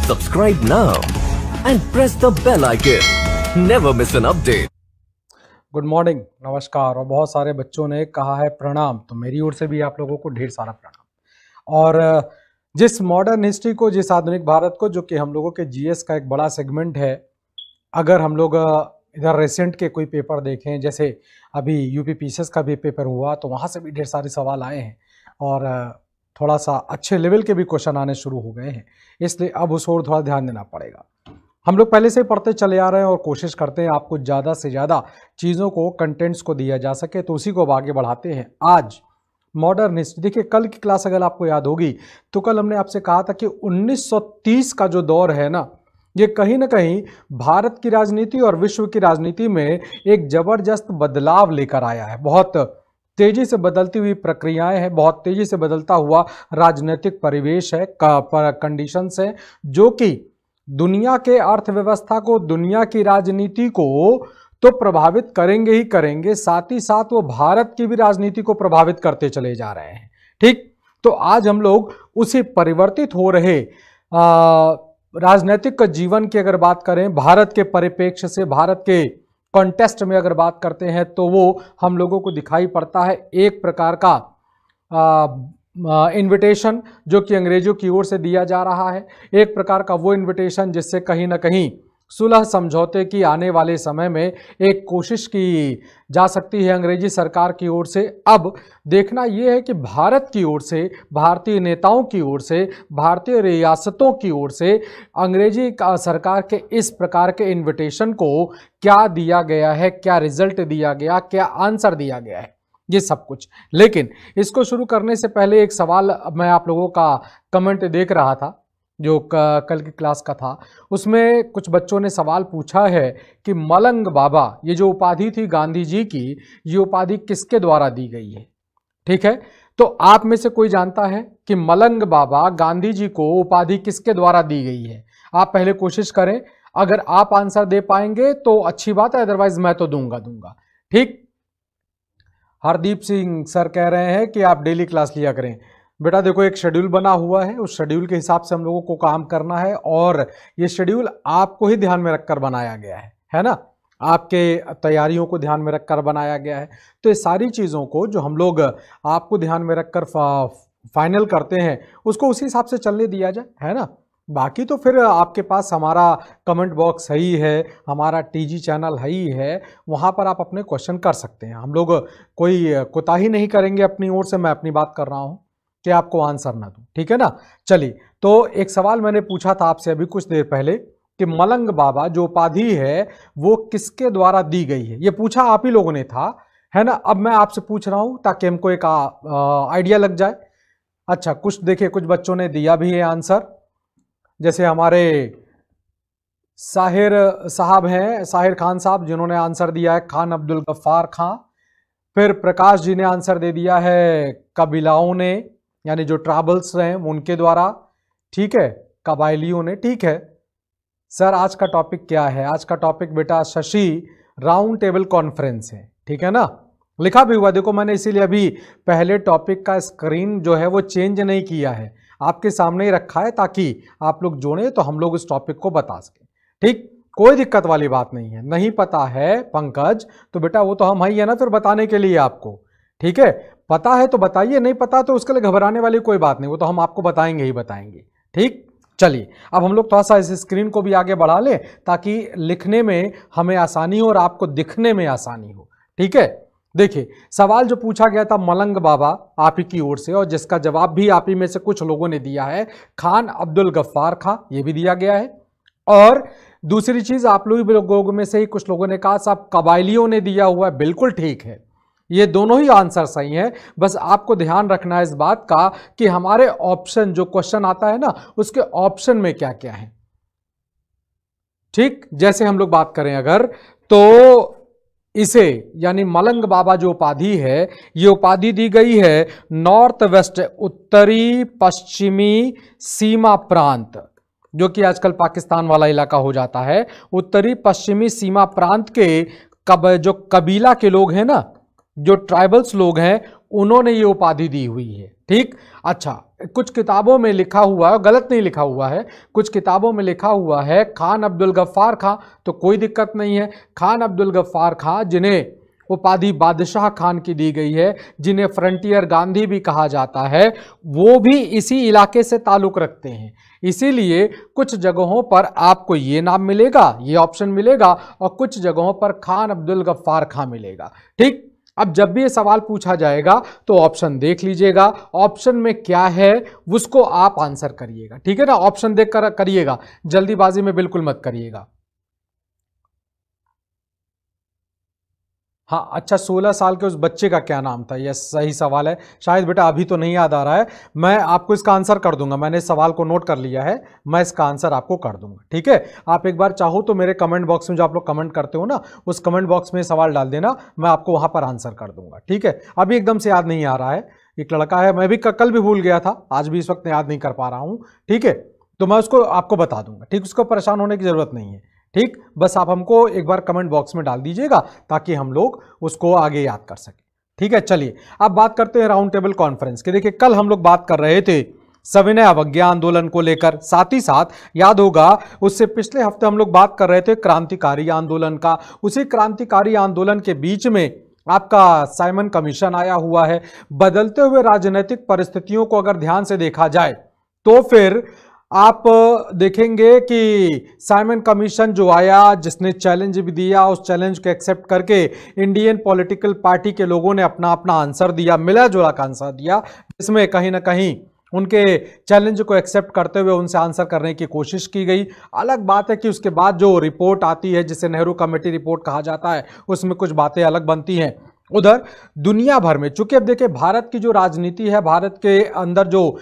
Subscribe now and press the bell icon. Never miss an update. Good morning, नमस्कार। और बहुत सारे बच्चों ने कहा है प्रणाम, तो मेरी ओर से भी आप लोगों को ढेर सारा प्रणाम। और जिस मॉडर्न हिस्ट्री को, जिस आधुनिक भारत को, जो कि हम लोगों के जीएस का एक बड़ा सेगमेंट है, अगर हम लोग इधर रिसेंट के कोई पेपर देखें, जैसे अभी यूपी पीसीएस का भी पेपर हुआ, तो वहाँ से भी ढेर सारे सवाल आए हैं और थोड़ा सा अच्छे लेवल के भी क्वेश्चन आने शुरू हो गए हैं, इसलिए अब उस ओर थोड़ा ध्यान देना पड़ेगा। हम लोग पहले से ही पढ़ते चले आ रहे हैं और कोशिश करते हैं आपको ज़्यादा से ज़्यादा चीज़ों को, कंटेंट्स को दिया जा सके, तो उसी को अब आगे बढ़ाते हैं। आज मॉडर्न हिस्ट्री, देखिए कल की क्लास अगर आपको याद होगी तो कल हमने आपसे कहा था कि 1930 का जो दौर है ना, ये कहीं ना कहीं भारत की राजनीति और विश्व की राजनीति में एक ज़बरदस्त बदलाव लेकर आया है। बहुत तेजी से बदलती हुई प्रक्रियाएं हैं, बहुत तेजी से बदलता हुआ राजनीतिक परिवेश है, कंडीशंस हैं, जो कि दुनिया के अर्थव्यवस्था को, दुनिया की राजनीति को तो प्रभावित करेंगे ही करेंगे, साथ ही साथ वो भारत की भी राजनीति को प्रभावित करते चले जा रहे हैं। ठीक, तो आज हम लोग उसी परिवर्तित हो रहे राजनीतिक जीवन की अगर बात करें, भारत के परिप्रेक्ष्य से, भारत के कॉन्टेस्ट में अगर बात करते हैं, तो वो हम लोगों को दिखाई पड़ता है एक प्रकार का इन्विटेशन जो कि अंग्रेजों की ओर से दिया जा रहा है, एक प्रकार का वो इन्विटेशन जिससे कहीं ना कहीं सुलह समझौते की आने वाले समय में एक कोशिश की जा सकती है अंग्रेजी सरकार की ओर से। अब देखना यह है कि भारत की ओर से, भारतीय नेताओं की ओर से, भारतीय रियासतों की ओर से अंग्रेजी सरकार के इस प्रकार के इन्विटेशन को क्या दिया गया है, क्या रिजल्ट दिया गया, क्या आंसर दिया गया है, ये सब कुछ। लेकिन इसको शुरू करने से पहले एक सवाल, मैं आप लोगों का कमेंट देख रहा था जो कल की क्लास का था, उसमें कुछ बच्चों ने सवाल पूछा है कि मलंग बाबा, ये जो उपाधि थी गांधी जी की, ये उपाधि किसके द्वारा दी गई है? ठीक है, तो आप में से कोई जानता है कि मलंग बाबा गांधी जी को उपाधि किसके द्वारा दी गई है? आप पहले कोशिश करें, अगर आप आंसर दे पाएंगे तो अच्छी बात है, अदरवाइज मैं तो दूंगा। ठीक, हरदीप सिंह सर कह रहे हैं कि आप डेली क्लास लिया करें। बेटा देखो, एक शेड्यूल बना हुआ है, उस शेड्यूल के हिसाब से हम लोगों को काम करना है, और ये शेड्यूल आपको ही ध्यान में रखकर बनाया गया है ना, आपके तैयारियों को ध्यान में रखकर बनाया गया है। तो ये सारी चीज़ों को जो हम लोग आपको ध्यान में रखकर फाइनल करते हैं, उसको उसी हिसाब से चलने दिया जाए, है ना। बाकी तो फिर आपके पास हमारा कमेंट बॉक्स है ही है, हमारा टीजी चैनल है ही है, वहाँ पर आप अपने क्वेश्चन कर सकते हैं। हम लोग कोई कोताही नहीं करेंगे अपनी ओर से, मैं अपनी बात कर रहा हूँ कि आपको आंसर ना दूं, ठीक है ना। चलिए, तो एक सवाल मैंने पूछा था आपसे अभी कुछ देर पहले कि मलंग बाबा जो उपाधि है वो किसके द्वारा दी गई है, ये पूछा आप ही लोगों ने था, है ना। अब मैं आपसे पूछ रहा हूं ताकि हमको एक आइडिया लग जाए। अच्छा, कुछ देखिए, कुछ बच्चों ने दिया भी है आंसर, जैसे हमारे साहिर साहब हैं, साहिर खान साहब, जिन्होंने आंसर दिया है खान अब्दुल गफ्फार खां। फिर प्रकाश जी ने आंसर दे दिया है कबीलाओं ने, यानी जो ट्राइबल्स हैं उनके द्वारा, ठीक है, कबायलियों ने। ठीक है सर, आज का टॉपिक क्या है? आज का टॉपिक बेटा शशि राउंड टेबल कॉन्फ्रेंस है, ठीक है ना, लिखा भी हुआ, देखो मैंने इसीलिए अभी पहले टॉपिक का स्क्रीन जो है वो चेंज नहीं किया है, आपके सामने ही रखा है ताकि आप लोग जोड़े तो हम लोग उस टॉपिक को बता सकें। ठीक, कोई दिक्कत वाली बात नहीं है। नहीं पता है पंकज, तो बेटा वो तो हम ही है ना फिर बताने के लिए आपको, ठीक है। पता है तो बताइए, नहीं पता तो उसके लिए घबराने वाली कोई बात नहीं, वो तो हम आपको बताएंगे ही बताएंगे। ठीक, चलिए अब हम लोग थोड़ा सा इस स्क्रीन को भी आगे बढ़ा लें ताकि लिखने में हमें आसानी हो और आपको दिखने में आसानी हो। ठीक है, देखिए सवाल जो पूछा गया था मलंग बाबा आप ही की ओर से, और जिसका जवाब भी आप ही में से कुछ लोगों ने दिया है, खान अब्दुल गफ्फार खां, ये भी दिया गया है। और दूसरी चीज, आप लोगों में से ही कुछ लोगों ने कहा साहब कबायलियों ने दिया हुआ है, बिल्कुल ठीक है, ये दोनों ही आंसर सही हैं। बस आपको ध्यान रखना है इस बात का कि हमारे ऑप्शन, जो क्वेश्चन आता है ना, उसके ऑप्शन में क्या क्या है। ठीक, जैसे हम लोग बात करें अगर, तो इसे यानी मलंग बाबा जो उपाधि है, ये उपाधि दी गई है नॉर्थ वेस्ट, उत्तरी पश्चिमी सीमा प्रांत, जो कि आजकल पाकिस्तान वाला इलाका हो जाता है। उत्तरी पश्चिमी सीमा प्रांत के जो कबीला के लोग हैं ना, जो ट्राइबल्स लोग हैं उन्होंने ये उपाधि दी हुई है। ठीक, अच्छा, कुछ किताबों में लिखा हुआ है, गलत नहीं लिखा हुआ है, कुछ किताबों में लिखा हुआ है खान अब्दुल गफ्फार खां, तो कोई दिक्कत नहीं है। खान अब्दुल गफ्फार खां जिन्हें उपाधि बादशाह खान की दी गई है, जिन्हें फ्रंटियर गांधी भी कहा जाता है, वो भी इसी इलाके से ताल्लुक रखते हैं। इसीलिए कुछ जगहों पर आपको ये नाम मिलेगा, ये ऑप्शन मिलेगा, और कुछ जगहों पर खान अब्दुल गफ्फार खां मिलेगा। ठीक, अब जब भी ये सवाल पूछा जाएगा तो ऑप्शन देख लीजिएगा, ऑप्शन में क्या है उसको आप आंसर करिएगा। ठीक है ना, ऑप्शन देख कर करिएगा, जल्दीबाजी में बिल्कुल मत करिएगा। हाँ, अच्छा, 16 साल के उस बच्चे का क्या नाम था? यह सही सवाल है। शायद बेटा अभी तो नहीं याद आ रहा है, मैं आपको इसका आंसर कर दूंगा, मैंने इस सवाल को नोट कर लिया है, मैं इसका आंसर आपको कर दूंगा। ठीक है, आप एक बार चाहो तो मेरे कमेंट बॉक्स में, जो आप लोग कमेंट करते हो ना, उस कमेंट बॉक्स में सवाल डाल देना, मैं आपको वहां पर आंसर कर दूंगा। ठीक है, अभी एकदम से याद नहीं आ रहा है, एक लड़का है, मैं भी कल भी भूल गया था, आज भी इस वक्त याद नहीं कर पा रहा हूँ। ठीक है, तो मैं उसको आपको बता दूंगा। ठीक, उसको परेशान होने की जरूरत नहीं है। ठीक, बस आप हमको एक बार कमेंट बॉक्स में डाल दीजिएगा ताकि हम लोग उसको आगे याद कर सकें। ठीक है, चलिए अब बात करते हैं राउंड टेबल कॉन्फ्रेंस की। देखिए, कल हम लोग बात कर रहे थे सविनय अवज्ञा आंदोलन को लेकर, साथ ही साथ याद होगा उससे पिछले हफ्ते हम लोग बात कर रहे थे क्रांतिकारी आंदोलन का। उसी क्रांतिकारी आंदोलन के बीच में आपका साइमन कमीशन आया हुआ है। बदलते हुए राजनीतिक परिस्थितियों को अगर ध्यान से देखा जाए तो फिर आप देखेंगे कि साइमन कमीशन जो आया, जिसने चैलेंज भी दिया, उस चैलेंज को एक्सेप्ट करके इंडियन पॉलिटिकल पार्टी के लोगों ने अपना अपना आंसर दिया, मिला जुला का आंसर दिया, जिसमें कहीं ना कहीं उनके चैलेंज को एक्सेप्ट करते हुए उनसे आंसर करने की कोशिश की गई। अलग बात है कि उसके बाद जो रिपोर्ट आती है, जिसे नेहरू कमेटी रिपोर्ट कहा जाता है, उसमें कुछ बातें अलग बनती हैं। उधर दुनिया भर में, चूंकि अब देखिए भारत की जो राजनीति है, भारत के अंदर जो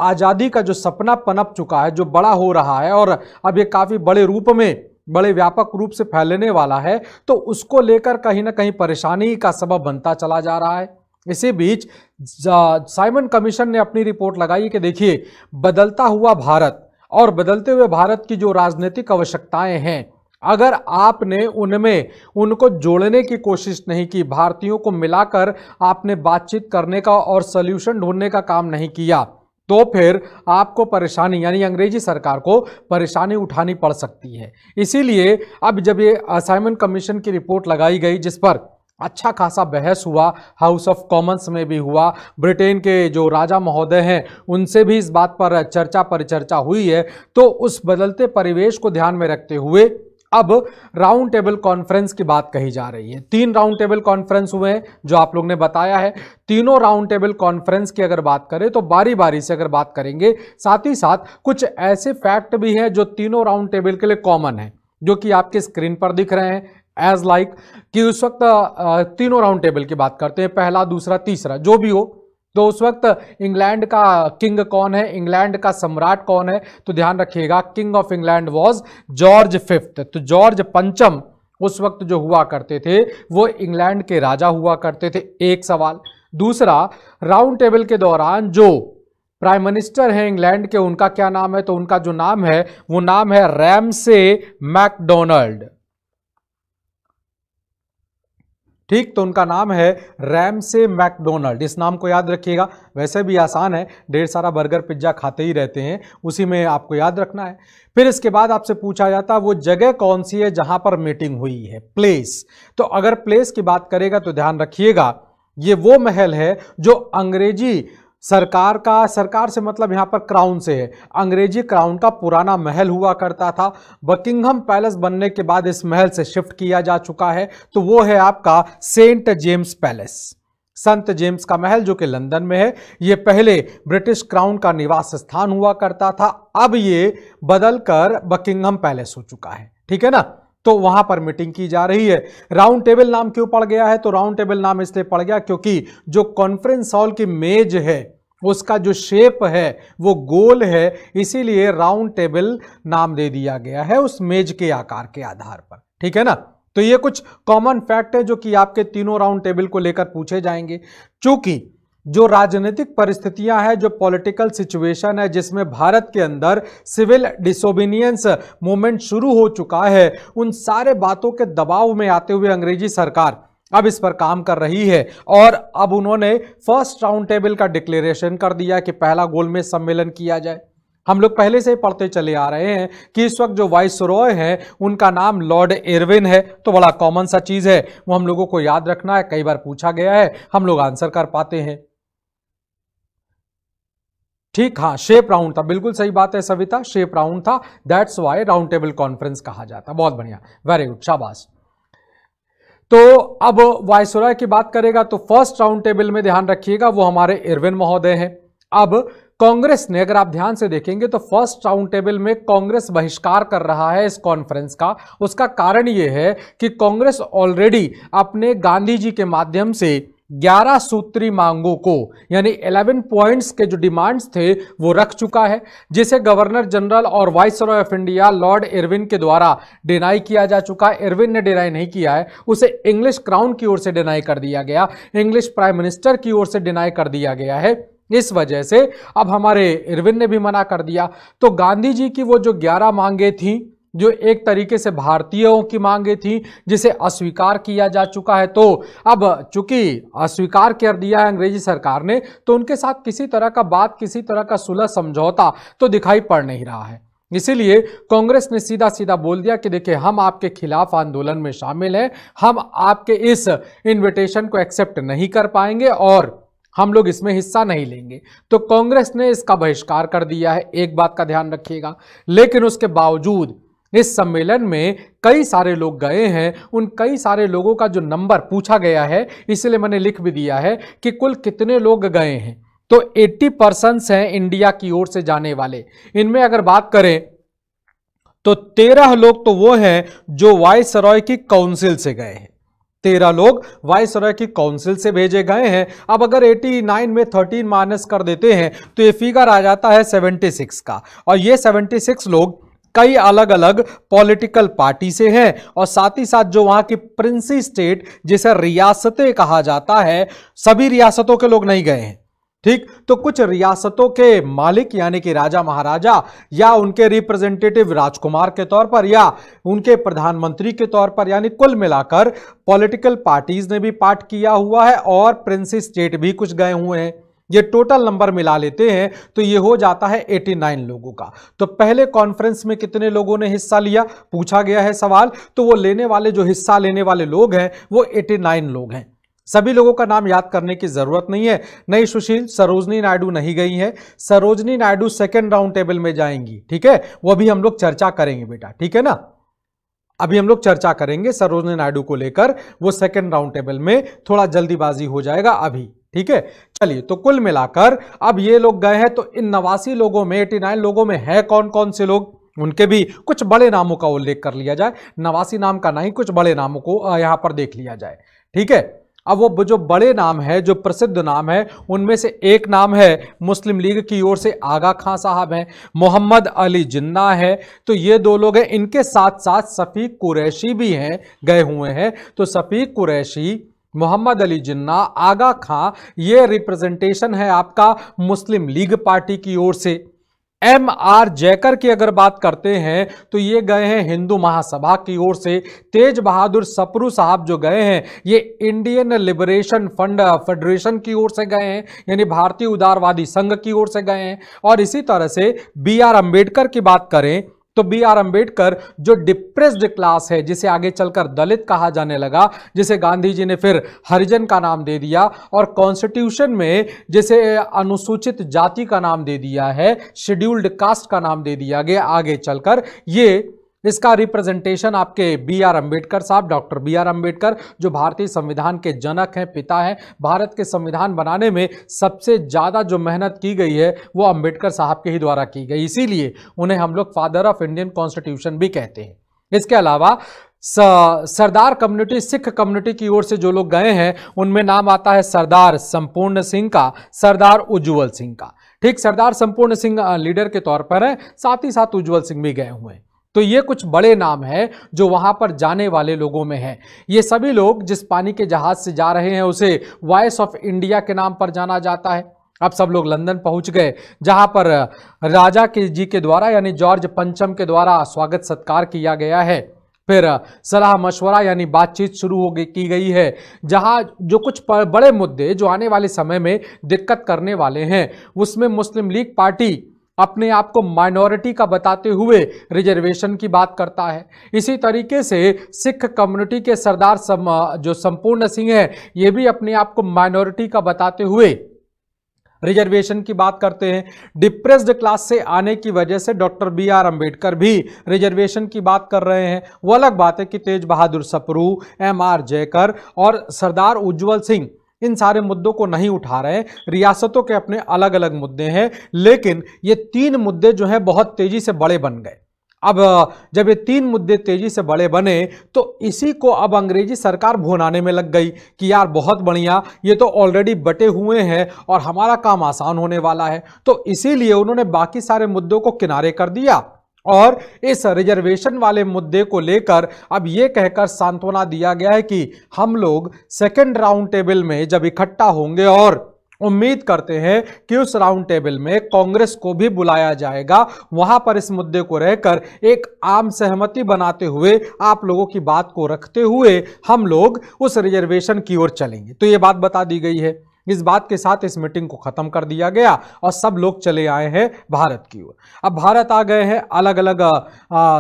आज़ादी का जो सपना पनप चुका है, जो बड़ा हो रहा है और अब ये काफ़ी बड़े रूप में, बड़े व्यापक रूप से फैलने वाला है, तो उसको लेकर कहीं ना कहीं परेशानी का सबब बनता चला जा रहा है। इसी बीच साइमन कमीशन ने अपनी रिपोर्ट लगाई कि देखिए, बदलता हुआ भारत और बदलते हुए भारत की जो राजनीतिक आवश्यकताएं हैं, अगर आपने उनमें उनको जोड़ने की कोशिश नहीं की, भारतीयों को मिलाकर आपने बातचीत करने का और सॉल्यूशन ढूंढने का काम नहीं किया, तो फिर आपको परेशानी, यानी अंग्रेजी सरकार को परेशानी उठानी पड़ सकती है। इसीलिए अब जब ये साइमन कमीशन की रिपोर्ट लगाई गई, जिस पर अच्छा खासा बहस हुआ, हाउस ऑफ कॉमन्स में भी हुआ, ब्रिटेन के जो राजा महोदय हैं उनसे भी इस बात पर चर्चा परिचर्चा हुई है, तो उस बदलते परिवेश को ध्यान में रखते हुए अब राउंड टेबल कॉन्फ्रेंस की बात कही जा रही है। 3 राउंड टेबल कॉन्फ्रेंस हुए हैं जो आप लोग ने बताया है। तीनों राउंड टेबल कॉन्फ्रेंस की अगर बात करें तो बारी बारी से अगर बात करेंगे, साथ ही साथ कुछ ऐसे फैक्ट भी हैं जो तीनों राउंड टेबल के लिए कॉमन है, जो कि आपके स्क्रीन पर दिख रहे हैं। एज लाइक कि उस वक्त तीनों राउंड टेबल की बात करते हैं, पहला, दूसरा, तीसरा, जो भी हो, तो उस वक्त इंग्लैंड का किंग कौन है, इंग्लैंड का सम्राट कौन है, तो ध्यान रखिएगा, king of England was George fifth. तो जॉर्ज पंचम उस वक्त जो हुआ करते थे वो इंग्लैंड के राजा हुआ करते थे। एक सवाल। दूसरा, राउंड टेबल के दौरान जो प्राइम मिनिस्टर हैं इंग्लैंड के, उनका क्या नाम है, तो उनका जो नाम है वो नाम है रैमसे मैकडोनाल्ड। ठीक, तो उनका नाम है रैमसे मैकडोनाल्ड। इस नाम को याद रखिएगा, वैसे भी आसान है, ढेर सारा बर्गर पिज्जा खाते ही रहते हैं, उसी में आपको याद रखना है। फिर इसके बाद आपसे पूछा जाता है वो जगह कौन सी है जहां पर मीटिंग हुई है, प्लेस। तो अगर प्लेस की बात करेगा तो ध्यान रखिएगा, ये वो महल है जो अंग्रेजी सरकार का, सरकार से मतलब यहां पर क्राउन से है, अंग्रेजी क्राउन का पुराना महल हुआ करता था। बकिंघम पैलेस बनने के बाद इस महल से शिफ्ट किया जा चुका है, तो वो है आपका सेंट जेम्स पैलेस, संत जेम्स का महल, जो कि लंदन में है। ये पहले ब्रिटिश क्राउन का निवास स्थान हुआ करता था, अब ये बदलकर बकिंघम पैलेस हो चुका है। ठीक है ना, तो वहां पर मीटिंग की जा रही है। राउंड टेबल नाम क्यों पड़ गया है, तो राउंड टेबल नाम इसलिए पड़ गया क्योंकि जो कॉन्फ्रेंस हॉल की मेज है उसका जो शेप है वो गोल है, इसीलिए राउंड टेबल नाम दे दिया गया है उस मेज के आकार के आधार पर। ठीक है ना, तो ये कुछ कॉमन फैक्ट है जो कि आपके तीनों राउंड टेबल को लेकर पूछे जाएंगे। चूंकि जो राजनीतिक परिस्थितियां हैं, जो पॉलिटिकल सिचुएशन है, जिसमें भारत के अंदर सिविल डिसोबीनियंस मूवमेंट शुरू हो चुका है, उन सारे बातों के दबाव में आते हुए अंग्रेजी सरकार अब इस पर काम कर रही है और अब उन्होंने फर्स्ट राउंड टेबल का डिक्लेरेशन कर दिया कि पहला गोलमेज सम्मेलन किया जाए। हम लोग पहले से ही पढ़ते चले आ रहे हैं कि इस वक्त जो वाइसरॉय है उनका नाम लॉर्ड इरविन है, तो बड़ा कॉमन सा चीज है, वो हम लोगों को याद रखना है। कई बार पूछा गया है, हम लोग आंसर कर पाते हैं। ठीक, हाँ, शेप राउंड था, बिल्कुल सही बात है सविता, शेप राउंड था, that's why round table conference कहा जाता। बहुत बढ़िया, वेरी गुड, शाबाश। तो अब वाइसरॉय की बात करेगा तो फर्स्ट राउंड टेबल में ध्यान रखिएगा वो हमारे इरविन महोदय हैं। अब कांग्रेस ने, अगर आप ध्यान से देखेंगे तो फर्स्ट राउंड टेबल में कांग्रेस बहिष्कार कर रहा है इस कॉन्फ्रेंस का। उसका कारण यह है कि कांग्रेस ऑलरेडी अपने गांधी जी के माध्यम से 11 सूत्री मांगों को, यानी 11 पॉइंट्स के जो डिमांड्स थे वो रख चुका है, जिसे गवर्नर जनरल और viceroy of India Lord Irwin के द्वारा डिनाई किया जा चुका है। इरविन ने डिनाई नहीं किया है, उसे इंग्लिश क्राउन की ओर से डिनाई कर दिया गया, इंग्लिश प्राइम मिनिस्टर की ओर से डिनाई कर दिया गया है। इस वजह से अब हमारे इरविन ने भी मना कर दिया। तो गांधी जी की वो जो 11 मांगे थी, जो एक तरीके से भारतीयों की मांगे थी, जिसे अस्वीकार किया जा चुका है, तो अब चूंकि अस्वीकार कर दिया है अंग्रेजी सरकार ने, तो उनके साथ किसी तरह का बात, किसी तरह का सुलह समझौता तो दिखाई पड़ नहीं रहा है। इसीलिए कांग्रेस ने सीधा सीधा बोल दिया कि देखिए, हम आपके खिलाफ आंदोलन में शामिल हैं, हम आपके इस इन्विटेशन को एक्सेप्ट नहीं कर पाएंगे और हम लोग इसमें हिस्सा नहीं लेंगे। तो कांग्रेस ने इसका बहिष्कार कर दिया है, एक बात का ध्यान रखिएगा। लेकिन उसके बावजूद इस सम्मेलन में कई सारे लोग गए हैं। उन कई सारे लोगों का जो नंबर पूछा गया है, इसलिए मैंने लिख भी दिया है कि कुल कितने लोग गए हैं। तो 80% हैं इंडिया की ओर से जाने वाले। इनमें अगर बात करें तो 13 लोग तो वो हैं जो वाइसरॉय की काउंसिल से गए हैं। 13 लोग वाइसरॉय की काउंसिल से भेजे गए हैं। अब अगर 89 में 13 माइनस कर देते हैं तो ये फिगर आ जाता है 76 का, और ये 76 लोग कई अलग अलग पॉलिटिकल पार्टी से हैं, और साथ ही साथ जो वहां की प्रिंसी स्टेट, जिसे रियासतें कहा जाता है, सभी रियासतों के लोग नहीं गए हैं। ठीक, तो कुछ रियासतों के मालिक यानी कि राजा महाराजा, या उनके रिप्रेजेंटेटिव राजकुमार के तौर पर, या उनके प्रधानमंत्री के तौर पर, यानी कुल मिलाकर पॉलिटिकल पार्टीज ने भी पार्ट किया हुआ है और प्रिंसी स्टेट भी कुछ गए हुए हैं। ये टोटल नंबर मिला लेते हैं तो ये हो जाता है 89 लोगों का। तो पहले कॉन्फ्रेंस में कितने लोगों ने हिस्सा लिया, पूछा गया है सवाल, तो वो लेने वाले, जो हिस्सा लेने वाले लोग हैं वो 89 लोग हैं। सभी लोगों का नाम याद करने की जरूरत नहीं है। नहीं सुशील, सरोजनी नायडू नहीं गई है। Sarojini Naidu second round table में जाएंगी, ठीक है, वो भी हम लोग चर्चा करेंगे बेटा, ठीक है ना। अभी हम लोग चर्चा करेंगे सरोजनी नायडू को लेकर, वो सेकेंड राउंड टेबल में, थोड़ा जल्दीबाजी हो जाएगा अभी, ठीक है। चलिए, तो कुल मिलाकर अब ये लोग गए हैं, तो इन 89 लोगों में, 89 लोगों में है कौन कौन से लोग, उनके भी कुछ बड़े नामों का उल्लेख कर लिया जाए। 89 नाम का नहीं, कुछ बड़े नामों को यहां पर देख लिया जाए, ठीक है। अब वो जो बड़े नाम है, जो प्रसिद्ध नाम है, उनमें से एक नाम है मुस्लिम लीग की ओर से आगा खां साहब हैं, मोहम्मद अली जिन्ना है, तो ये दो लोग हैं। इनके साथ साथ शफीक कुरैशी भी हैं, गए हुए हैं। तो शफीक कुरैशी, मोहम्मद अली जिन्ना, आगा खां, ये रिप्रेजेंटेशन है आपका मुस्लिम लीग पार्टी की ओर से। MR जयकर की अगर बात करते हैं तो ये गए हैं हिंदू महासभा की ओर से। तेज बहादुर सप्रू साहब जो गए हैं, ये इंडियन लिबरेशन फंड फेडरेशन की ओर से गए हैं, यानी भारतीय उदारवादी संघ की ओर से गए हैं। और इसी तरह से BR अम्बेडकर की बात करें तो BR अम्बेडकर जो डिप्रेस्ड क्लास है, जिसे आगे चलकर दलित कहा जाने लगा, जिसे गांधी जी ने फिर हरिजन का नाम दे दिया, और कॉन्स्टिट्यूशन में जिसे अनुसूचित जाति का नाम दे दिया है, शेड्यूल्ड कास्ट का नाम दे दिया गया आगे चलकर, ये इसका रिप्रेजेंटेशन आपके BR अम्बेडकर साहब, डॉक्टर BR अम्बेडकर, जो भारतीय संविधान के जनक हैं, पिता हैं। भारत के संविधान बनाने में सबसे ज्यादा जो मेहनत की गई है वो अम्बेडकर साहब के ही द्वारा की गई, इसीलिए उन्हें हम लोग फादर ऑफ इंडियन कॉन्स्टिट्यूशन भी कहते हैं। इसके अलावा सरदार कम्युनिटी, सिख कम्युनिटी की ओर से जो लोग गए हैं, उनमें नाम आता है सरदार संपूर्ण सिंह का, सरदार उज्जवल सिंह का। ठीक, सरदार संपूर्ण सिंह लीडर के तौर पर है, साथ ही साथ उज्जवल सिंह भी गए हुए हैं। तो ये कुछ बड़े नाम हैं जो वहां पर जाने वाले लोगों में हैं। ये सभी लोग जिस पानी के जहाज से जा रहे हैं उसे वॉइस ऑफ इंडिया के नाम पर जाना जाता है। अब सब लोग लंदन पहुंच गए, जहां पर राजा के जी के द्वारा, यानी जॉर्ज पंचम के द्वारा स्वागत सत्कार किया गया है। फिर सलाह मशवरा यानी बातचीत शुरू की गई है, जहां जो कुछ बड़े मुद्दे जो आने वाले समय में दिक्कत करने वाले हैं उसमें मुस्लिम लीग पार्टी अपने आप को माइनॉरिटी का बताते हुए रिजर्वेशन की बात करता है। इसी तरीके से सिख कम्युनिटी के सरदार जो संपूर्ण सिंह है ये भी अपने आप को माइनॉरिटी का बताते हुए रिजर्वेशन की बात करते हैं। डिप्रेस्ड क्लास से आने की वजह से डॉक्टर BR अम्बेडकर भी रिजर्वेशन की बात कर रहे हैं। वो अलग बात है कि तेज बहादुर सप्रू, MR जयकर और सरदार उज्जवल सिंह इन सारे मुद्दों को नहीं उठा रहे हैं। रियासतों के अपने अलग अलग मुद्दे हैं, लेकिन ये 3 मुद्दे जो हैं बहुत तेजी से बड़े बन गए। अब जब ये 3 मुद्दे तेजी से बड़े बने तो इसी को अब अंग्रेजी सरकार भुनाने में लग गई कि यार बहुत बढ़िया, ये तो ऑलरेडी बटे हुए हैं और हमारा काम आसान होने वाला है। तो इसीलिए उन्होंने बाकी सारे मुद्दों को किनारे कर दिया और इस रिजर्वेशन वाले मुद्दे को लेकर अब यह कहकर सांत्वना दिया गया है कि हम लोग सेकेंड राउंड टेबल में जब इकट्ठा होंगे और उम्मीद करते हैं कि उस राउंड टेबल में कांग्रेस को भी बुलाया जाएगा, वहां पर इस मुद्दे को रहकर एक आम सहमति बनाते हुए आप लोगों की बात को रखते हुए हम लोग उस रिजर्वेशन की ओर चलेंगे। तो ये बात बता दी गई है। इस बात के साथ इस मीटिंग को खत्म कर दिया गया और सब लोग चले आए हैं भारत की ओर। अब भारत आ गए हैं, अलग अलग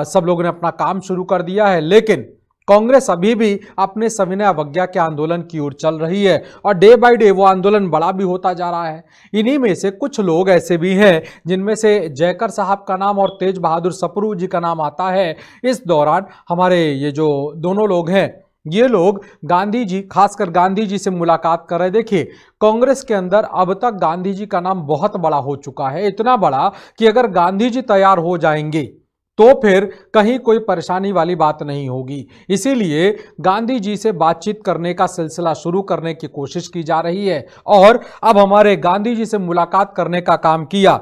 सब लोगों ने अपना काम शुरू कर दिया है, लेकिन कांग्रेस अभी भी अपने सविनय अवज्ञा के आंदोलन की ओर चल रही है और डे बाय डे वो आंदोलन बड़ा भी होता जा रहा है। इन्हीं में से कुछ लोग ऐसे भी हैं जिनमें से जयकर साहब का नाम और तेज बहादुर सप्रू जी का नाम आता है। इस दौरान हमारे ये जो दोनों लोग हैं ये लोग गांधी जी, खासकर गांधी जी से मुलाकात कर रहे। देखिए कांग्रेस के अंदर अब तक गांधी जी का नाम बहुत बड़ा हो चुका है, इतना बड़ा कि अगर गांधी जी तैयार हो जाएंगे तो फिर कहीं कोई परेशानी वाली बात नहीं होगी। इसीलिए गांधी जी से बातचीत करने का सिलसिला शुरू करने की कोशिश की जा रही है और अब हमारे गांधी जी से मुलाकात करने का काम किया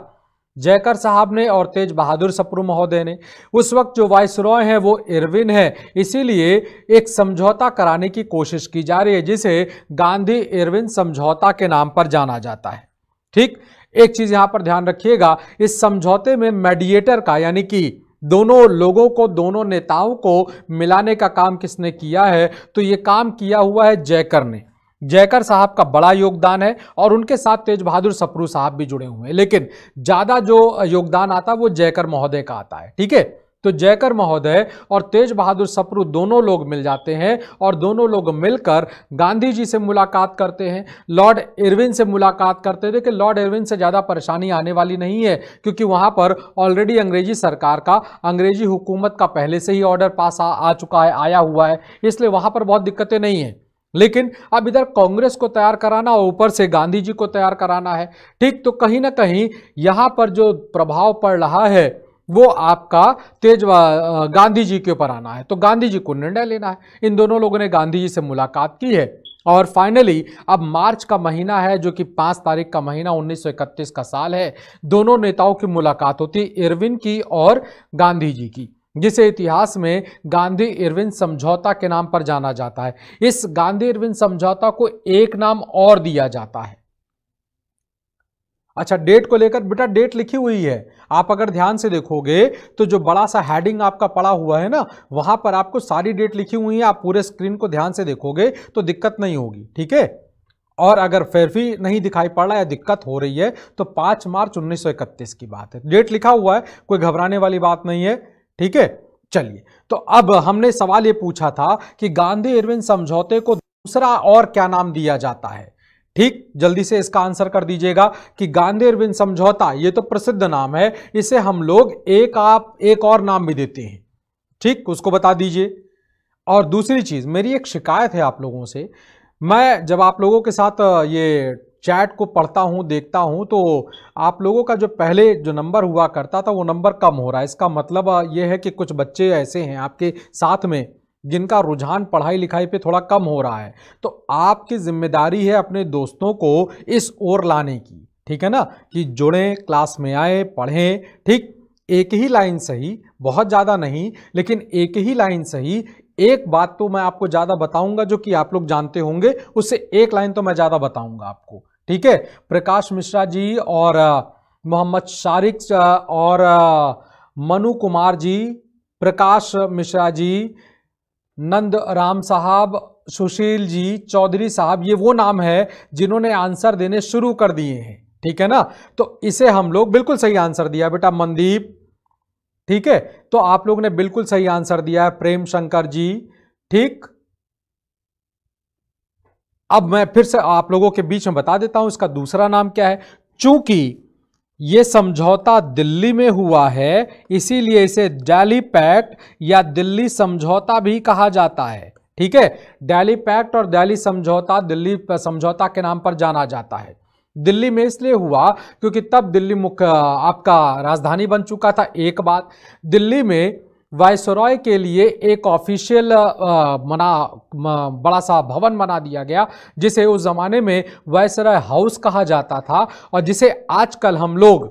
जयकर साहब ने और तेज बहादुर सप्रू महोदय ने। उस वक्त जो वाइसरॉय हैं वो इरविन है, इसीलिए एक समझौता कराने की कोशिश की जा रही है जिसे गांधी इरविन समझौता के नाम पर जाना जाता है। ठीक, एक चीज यहां पर ध्यान रखिएगा, इस समझौते में मेडिएटर का यानी कि दोनों लोगों को, दोनों नेताओं को मिलाने का काम किसने किया है, तो ये काम किया हुआ है जयकर ने। जयकर साहब का बड़ा योगदान है और उनके साथ तेज बहादुर सप्रू साहब भी जुड़े हुए हैं, लेकिन ज्यादा जो योगदान आता है वो जयकर महोदय का आता है। ठीक है, तो जयकर महोदय और तेज बहादुर सप्रू दोनों लोग मिल जाते हैं और दोनों लोग मिलकर गांधी जी से मुलाकात करते हैं, लॉर्ड इरविन से मुलाकात करते थे कि लॉर्ड इरविन से ज़्यादा परेशानी आने वाली नहीं है क्योंकि वहाँ पर ऑलरेडी अंग्रेजी सरकार का, अंग्रेजी हुकूमत का पहले से ही ऑर्डर पास आ चुका है, आया हुआ है, इसलिए वहाँ पर बहुत दिक्कतें नहीं हैं। लेकिन अब इधर कांग्रेस को तैयार कराना और ऊपर से गांधी जी को तैयार कराना है। ठीक, तो कहीं ना कहीं यहाँ पर जो प्रभाव पड़ रहा है वो आपका गांधी जी के ऊपर आना है, तो गांधी जी को निर्णय लेना है। इन दोनों लोगों ने गांधी जी से मुलाकात की है और फाइनली अब मार्च का महीना है जो कि 5 तारीख का महीना 1931 का साल है। दोनों नेताओं की मुलाकात होती है, इरविन की और गांधी जी की, जिसे इतिहास में गांधी इरविन समझौता के नाम पर जाना जाता है। इस गांधी इरविन समझौता को एक नाम और दिया जाता है। अच्छा, डेट को लेकर बेटा डेट लिखी हुई है, आप अगर ध्यान से देखोगे तो जो बड़ा सा हेडिंग आपका पड़ा हुआ है ना, वहां पर आपको सारी डेट लिखी हुई है। आप पूरे स्क्रीन को ध्यान से देखोगे तो दिक्कत नहीं होगी। ठीक है, और अगर फिर भी नहीं दिखाई पड़ रहा है, दिक्कत हो रही है, तो 5 मार्च 1931 की बात है, डेट लिखा हुआ है, कोई घबराने वाली बात नहीं है। ठीक है, चलिए, तो अब हमने सवाल ये पूछा था कि गांधी इरविन समझौते को दूसरा और क्या नाम दिया जाता है। ठीक, जल्दी से इसका आंसर कर दीजिएगा कि गांधी इरविन समझौता ये तो प्रसिद्ध नाम है, इसे हम लोग एक और नाम भी देते हैं। ठीक, उसको बता दीजिए। और दूसरी चीज, मेरी एक शिकायत है आप लोगों से, मैं जब आप लोगों के साथ ये चैट को पढ़ता हूं, देखता हूं, तो आप लोगों का जो पहले जो नंबर हुआ करता था वो नंबर कम हो रहा है। इसका मतलब ये है कि कुछ बच्चे ऐसे हैं आपके साथ में जिनका रुझान पढ़ाई लिखाई पे थोड़ा कम हो रहा है, तो आपकी जिम्मेदारी है अपने दोस्तों को इस ओर लाने की। ठीक है ना, कि जुड़ें, क्लास में आए, पढ़ें। ठीक, एक ही लाइन सही, बहुत ज़्यादा नहीं, लेकिन एक ही लाइन सही। एक बात तो मैं आपको ज़्यादा बताऊंगा जो कि आप लोग जानते होंगे, उससे एक लाइन तो मैं ज़्यादा बताऊंगा आपको। ठीक है, प्रकाश मिश्रा जी और मोहम्मद शारिक और मनु कुमार जी, प्रकाश मिश्रा जी, नंद राम साहब, सुशील जी, चौधरी साहब, ये वो नाम है जिन्होंने आंसर देने शुरू कर दिए हैं, ठीक है ना। तो इसे हम लोग बिल्कुल सही आंसर दिया बेटा मनदीप, ठीक है। तो आप लोग ने बिल्कुल सही आंसर दिया है प्रेम शंकर जी, ठीक। अब मैं फिर से आप लोगों के बीच में बता देता हूं इसका दूसरा नाम क्या है। चूंकि यह समझौता दिल्ली में हुआ है, इसीलिए इसे दिल्ली पैक्ट या दिल्ली समझौता भी कहा जाता है, ठीक है। दिल्ली पैक्ट और दिल्ली समझौता दिल्ली समझौता के नाम पर जाना जाता है। दिल्ली में इसलिए हुआ क्योंकि तब दिल्ली मुख्य आपका राजधानी बन चुका था। एक बात, दिल्ली में वायसरॉय के लिए एक ऑफिशियल बड़ा सा भवन बना दिया गया, जिसे उस जमाने में वायसरॉय हाउस कहा जाता था और जिसे आजकल हम लोग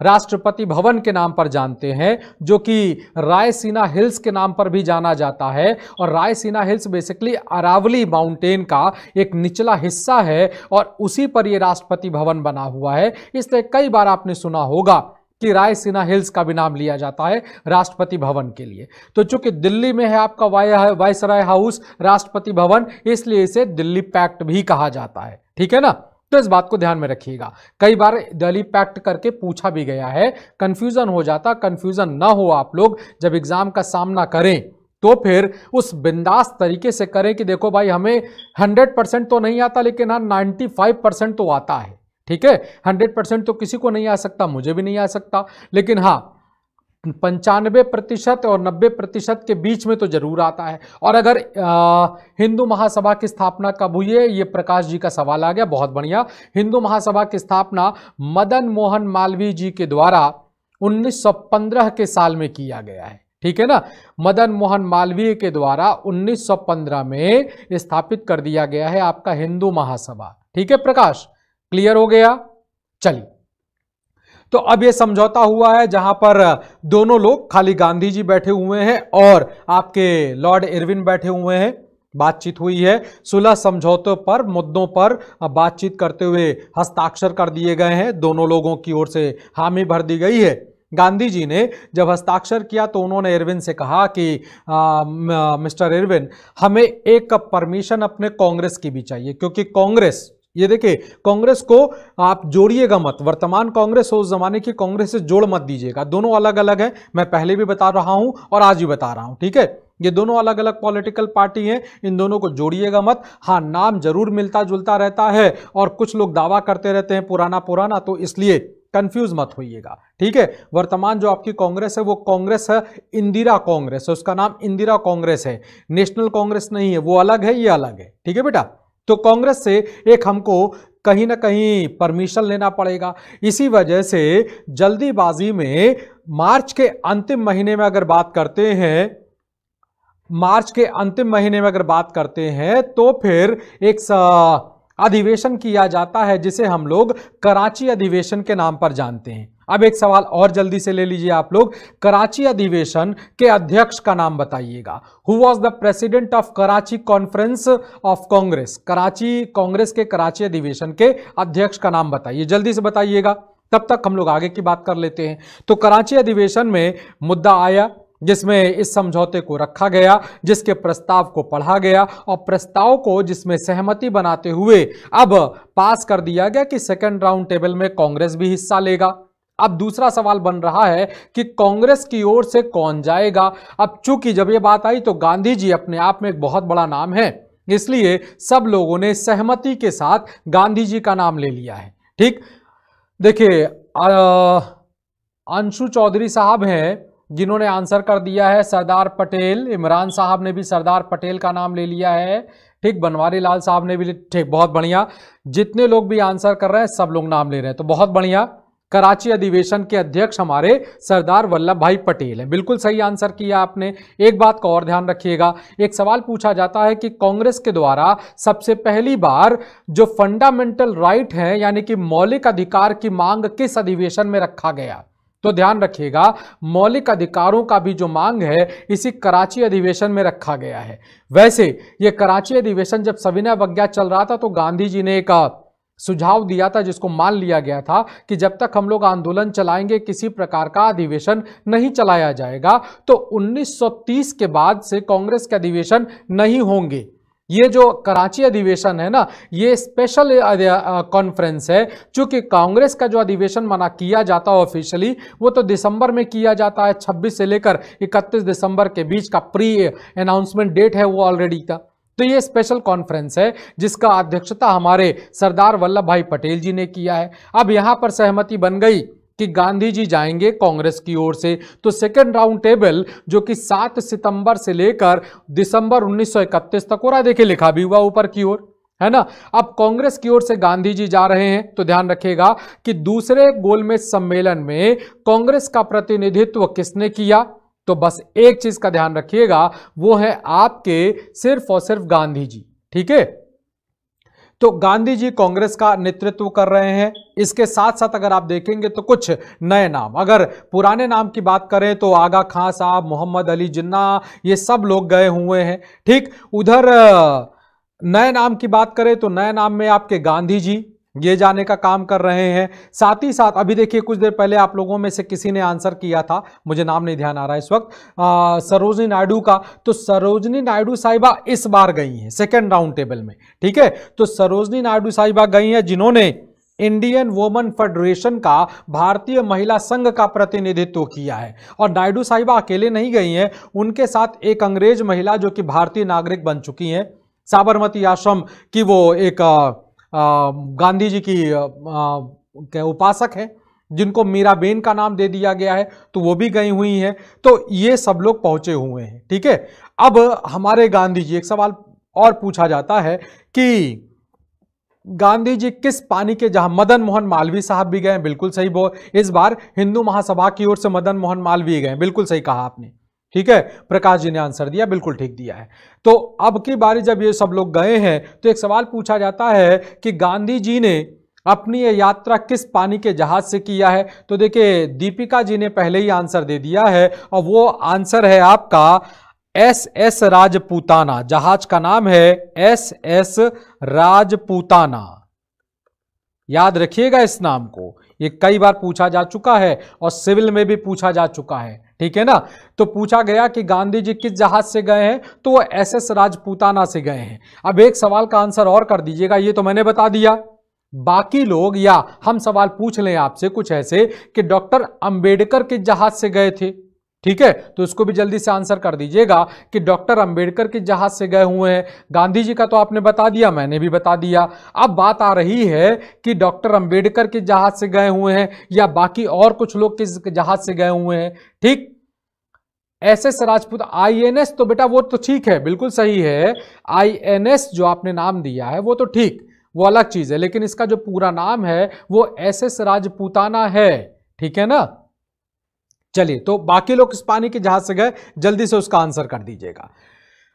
राष्ट्रपति भवन के नाम पर जानते हैं, जो कि रायसीना हिल्स के नाम पर भी जाना जाता है। और Raisina Hills basically Aravalli mountain का एक निचला हिस्सा है और उसी पर यह राष्ट्रपति भवन बना हुआ है। इसलिए कई बार आपने सुना होगा कि रायसीना हिल्स का भी नाम लिया जाता है राष्ट्रपति भवन के लिए। तो चूंकि दिल्ली में है आपका वायसरॉय हाउस, राष्ट्रपति भवन, इसलिए इसे दिल्ली पैक्ट भी कहा जाता है, ठीक है ना। तो इस बात को ध्यान में रखिएगा, कई बार दिल्ली पैक्ट करके पूछा भी गया है, कंफ्यूजन हो जाता। कंफ्यूजन ना हो आप लोग जब एग्जाम का सामना करें तो फिर उस बिंदास तरीके से करें कि देखो भाई हमें 100% तो नहीं आता, लेकिन हाँ 95% तो आता है, ठीक है। 100% तो किसी को नहीं आ सकता, मुझे भी नहीं आ सकता, लेकिन हाँ 95% और 90% के बीच में तो जरूर आता है। और अगर हिंदू महासभा की स्थापना कब हुई है, ये प्रकाश जी का सवाल आ गया, बहुत बढ़िया। हिंदू महासभा की स्थापना मदन मोहन मालवीय जी के द्वारा 1915 के साल में किया गया है, ठीक है ना। मदन मोहन मालवीय के द्वारा 1915 में स्थापित कर दिया गया है आपका हिंदू महासभा, ठीक है प्रकाश, क्लियर हो गया। चलिए, तो अब यह समझौता हुआ है जहां पर दोनों लोग, खाली गांधी जी बैठे हुए हैं और आपके लॉर्ड इरविन बैठे हुए हैं, बातचीत हुई है। सुलह समझौतों पर मुद्दों पर बातचीत करते हुए हस्ताक्षर कर दिए गए हैं, दोनों लोगों की ओर से हामी भर दी गई है। गांधी जी ने जब हस्ताक्षर किया तो उन्होंने इरविन से कहा कि मिस्टर इरविन, हमें एक परमिशन अपने कांग्रेस की भी चाहिए, क्योंकि कांग्रेस, ये देखिए कांग्रेस को आप जोड़िएगा मत, वर्तमान कांग्रेस हो उस जमाने की कांग्रेस से जोड़ मत दीजिएगा, दोनों अलग अलग हैं। मैं पहले भी बता रहा हूं और आज भी बता रहा हूं, ठीक है। ये दोनों अलग अलग पॉलिटिकल पार्टी हैं, इन दोनों को जोड़िएगा मत। हाँ, नाम जरूर मिलता जुलता रहता है और कुछ लोग दावा करते रहते हैं पुराना पुराना, तो इसलिए कंफ्यूज मत होइएगा, ठीक है। वर्तमान जो आपकी कांग्रेस है वो कांग्रेस है इंदिरा कांग्रेस है, उसका नाम इंदिरा कांग्रेस है, नेशनल कांग्रेस नहीं है, वो अलग है, ये अलग है, ठीक है बेटा। तो कांग्रेस से एक हमको कहीं ना कहीं परमिशन लेना पड़ेगा। इसी वजह से जल्दीबाजी में मार्च के अंतिम महीने में अगर बात करते हैं, मार्च के अंतिम महीने में अगर बात करते हैं तो फिर एक अधिवेशन किया जाता है जिसे हम लोग कराची अधिवेशन के नाम पर जानते हैं। अब एक सवाल और जल्दी से ले लीजिए आप लोग, कराची अधिवेशन के अध्यक्ष का नाम बताइएगा। Who was the president of Karachi conference of Congress? Karachi Congress के कराची अधिवेशन के अध्यक्ष का नाम बताइए, जल्दी से बताइएगा, तब तक हम लोग आगे की बात कर लेते हैं। तो कराची अधिवेशन में मुद्दा आया जिसमें इस समझौते को रखा गया, जिसके प्रस्ताव को पढ़ा गया और प्रस्ताव को जिसमें सहमति बनाते हुए अब पास कर दिया गया कि सेकंड राउंड टेबल में कांग्रेस भी हिस्सा लेगा। अब दूसरा सवाल बन रहा है कि कांग्रेस की ओर से कौन जाएगा। अब चूंकि जब ये बात आई तो गांधी जी अपने आप में एक बहुत बड़ा नाम है, इसलिए सब लोगों ने सहमति के साथ गांधी जी का नाम ले लिया है, ठीक। देखिए अंशु चौधरी साहब हैं जिन्होंने आंसर कर दिया है सरदार पटेल, इमरान साहब ने भी सरदार पटेल का नाम ले लिया है, ठीक। बनवारी लाल साहब ने भी, ठीक, बहुत बढ़िया। जितने लोग भी आंसर कर रहे हैं सब लोग नाम ले रहे हैं, तो बहुत बढ़िया। कराची अधिवेशन के अध्यक्ष हमारे सरदार वल्लभ भाई पटेल हैं, बिल्कुल सही आंसर किया आपने। एक बात का और ध्यान रखिएगा, एक सवाल पूछा जाता है कि कांग्रेस के द्वारा सबसे पहली बार जो फंडामेंटल राइट है यानी कि मौलिक अधिकार की मांग किस अधिवेशन में रखा गया? तो ध्यान रखिएगा, मौलिक अधिकारों का भी जो मांग है इसी कराची अधिवेशन में रखा गया है। वैसे ये कराची अधिवेशन जब सविनय अवज्ञा चल रहा था तो गांधी जी ने एक सुझाव दिया था, जिसको मान लिया गया था कि जब तक हम लोग आंदोलन चलाएंगे किसी प्रकार का अधिवेशन नहीं चलाया जाएगा। तो 1930 के बाद से कांग्रेस के अधिवेशन नहीं होंगे। ये जो कराची अधिवेशन है ना, ये स्पेशल कॉन्फ्रेंस है, चूंकि कांग्रेस का जो अधिवेशन मना किया जाता है ऑफिशियली, वो तो दिसंबर में किया जाता है। 26 से लेकर 31 दिसंबर के बीच का प्री अनाउंसमेंट डेट है वो ऑलरेडी था। तो ये स्पेशल कॉन्फ्रेंस है जिसका अध्यक्षता हमारे सरदार वल्लभ भाई पटेल जी ने किया है। अब यहां पर सहमति बन गई कि गांधी जी जाएंगे कांग्रेस की ओर से। तो सेकेंड राउंड टेबल जो कि 7 सितंबर से लेकर दिसंबर 1931 तक हो रहा है, देखिए लिखा भी हुआ ऊपर की ओर, है ना। अब कांग्रेस की ओर से गांधी जी जा रहे हैं, तो ध्यान रखिएगा कि दूसरे गोलमेज सम्मेलन में कांग्रेस का प्रतिनिधित्व किसने किया। तो बस एक चीज का ध्यान रखिएगा, वो है आपके सिर्फ और सिर्फ गांधी जी, ठीक है। तो गांधी जी कांग्रेस का नेतृत्व कर रहे हैं। इसके साथ साथ अगर आप देखेंगे तो कुछ नए नाम, अगर पुराने नाम की बात करें तो आगा खां साहब, मोहम्मद अली जिन्ना, ये सब लोग गए हुए हैं, ठीक। उधर नए नाम की बात करें तो नए नाम में आपके गांधी जी ये जाने का काम कर रहे हैं। साथ ही साथ अभी देखिए कुछ देर पहले आप लोगों में से किसी ने आंसर किया था, मुझे नाम नहीं ध्यान आ रहा है इस वक्त, सरोजनी नायडू का। तो सरोजनी नायडू साहिबा इस बार गई हैं सेकेंड राउंड टेबल में, ठीक है। तो सरोजनी नायडू साहिबा गई हैं जिन्होंने इंडियन वुमेन फेडरेशन का, भारतीय महिला संघ का प्रतिनिधित्व किया है। और नायडू साहिबा अकेले नहीं गई हैं, उनके साथ एक अंग्रेज महिला जो कि भारतीय नागरिक बन चुकी हैं, साबरमती आश्रम की वो एक गांधी जी की उपासक है, जिनको मीराबेन का नाम दे दिया गया है, तो वो भी गई हुई हैं। तो ये सब लोग पहुंचे हुए हैं, ठीक है। अब हमारे गांधी जी, एक सवाल और पूछा जाता है कि गांधी जी किस पानी के जहां, मदन मोहन मालवीय साहब भी गए, बिल्कुल सही। इस बार हिंदू महासभा की ओर से मदन मोहन मालवीय गए, बिल्कुल सही कहा आपने, ठीक है। प्रकाश जी ने आंसर दिया, बिल्कुल ठीक दिया है। तो अब की बारी जब ये सब लोग गए हैं तो एक सवाल पूछा जाता है कि गांधी जी ने अपनी ये यात्रा किस पानी के जहाज से किया है। तो देखिए दीपिका जी ने पहले ही आंसर दे दिया है, और वो आंसर है आपका SS राजपूताना। जहाज का नाम है SS राजपूताना, याद रखिएगा इस नाम को, ये कई बार पूछा जा चुका है और सिविल में भी पूछा जा चुका है, ठीक है ना। तो पूछा गया कि गांधी जी किस जहाज से गए हैं, तो वो SS राजपूताना से गए हैं। अब एक सवाल का आंसर और कर दीजिएगा, ये तो मैंने बता दिया, बाकी लोग, या हम सवाल पूछ लें आपसे कुछ ऐसे कि डॉक्टर अंबेडकर किस जहाज से गए थे, ठीक है। तो इसको भी जल्दी से आंसर कर दीजिएगा कि डॉक्टर अंबेडकर किस जहाज से गए हुए हैं। गांधी जी का तो आपने बता दिया, मैंने भी बता दिया। अब बात आ रही है कि डॉक्टर अंबेडकर किस जहाज से गए हुए हैं या बाकी और कुछ लोग किस जहाज से गए हुए हैं, ठीक। SS राजपूत INS, तो बेटा वो तो ठीक है, बिल्कुल सही है। INS जो आपने नाम दिया है वो तो ठीक, वो अलग चीज है, लेकिन इसका जो पूरा नाम है वो SS राजपूताना है, ठीक है ना। चलिए, तो बाकी लोग किस पानी के जहाज से गए, जल्दी से उसका आंसर कर दीजिएगा।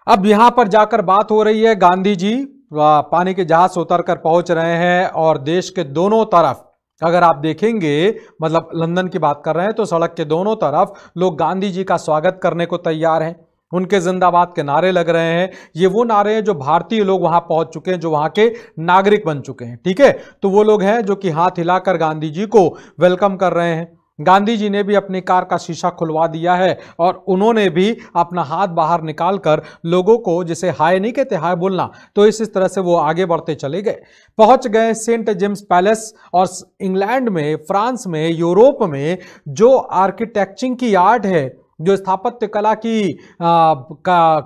अब यहां पर जाकर बात हो रही है, गांधी जी पानी के जहाज से उतरकर पहुंच रहे हैं और देश के दोनों तरफ अगर आप देखेंगे, मतलब लंदन की बात कर रहे हैं, तो सड़क के दोनों तरफ लोग गांधी जी का स्वागत करने को तैयार हैं। उनके जिंदाबाद के नारे लग रहे हैं। ये वो नारे हैं जो भारतीय लोग वहां पहुंच चुके हैं, जो वहां के नागरिक बन चुके हैं, ठीक है। तो वो लोग हैं जो कि हाथ हिलाकर गांधी जी को वेलकम कर रहे हैं। गांधी जी ने भी अपनी कार का शीशा खुलवा दिया है और उन्होंने भी अपना हाथ बाहर निकालकर लोगों को, जिसे हाय नहीं कहते, हाय बोलना, तो इस तरह से वो आगे बढ़ते चले गए। पहुंच गए सेंट जेम्स पैलेस। और इंग्लैंड में, फ्रांस में, यूरोप में जो आर्किटेक्चरिंग की आर्ट है, जो स्थापत्य कला की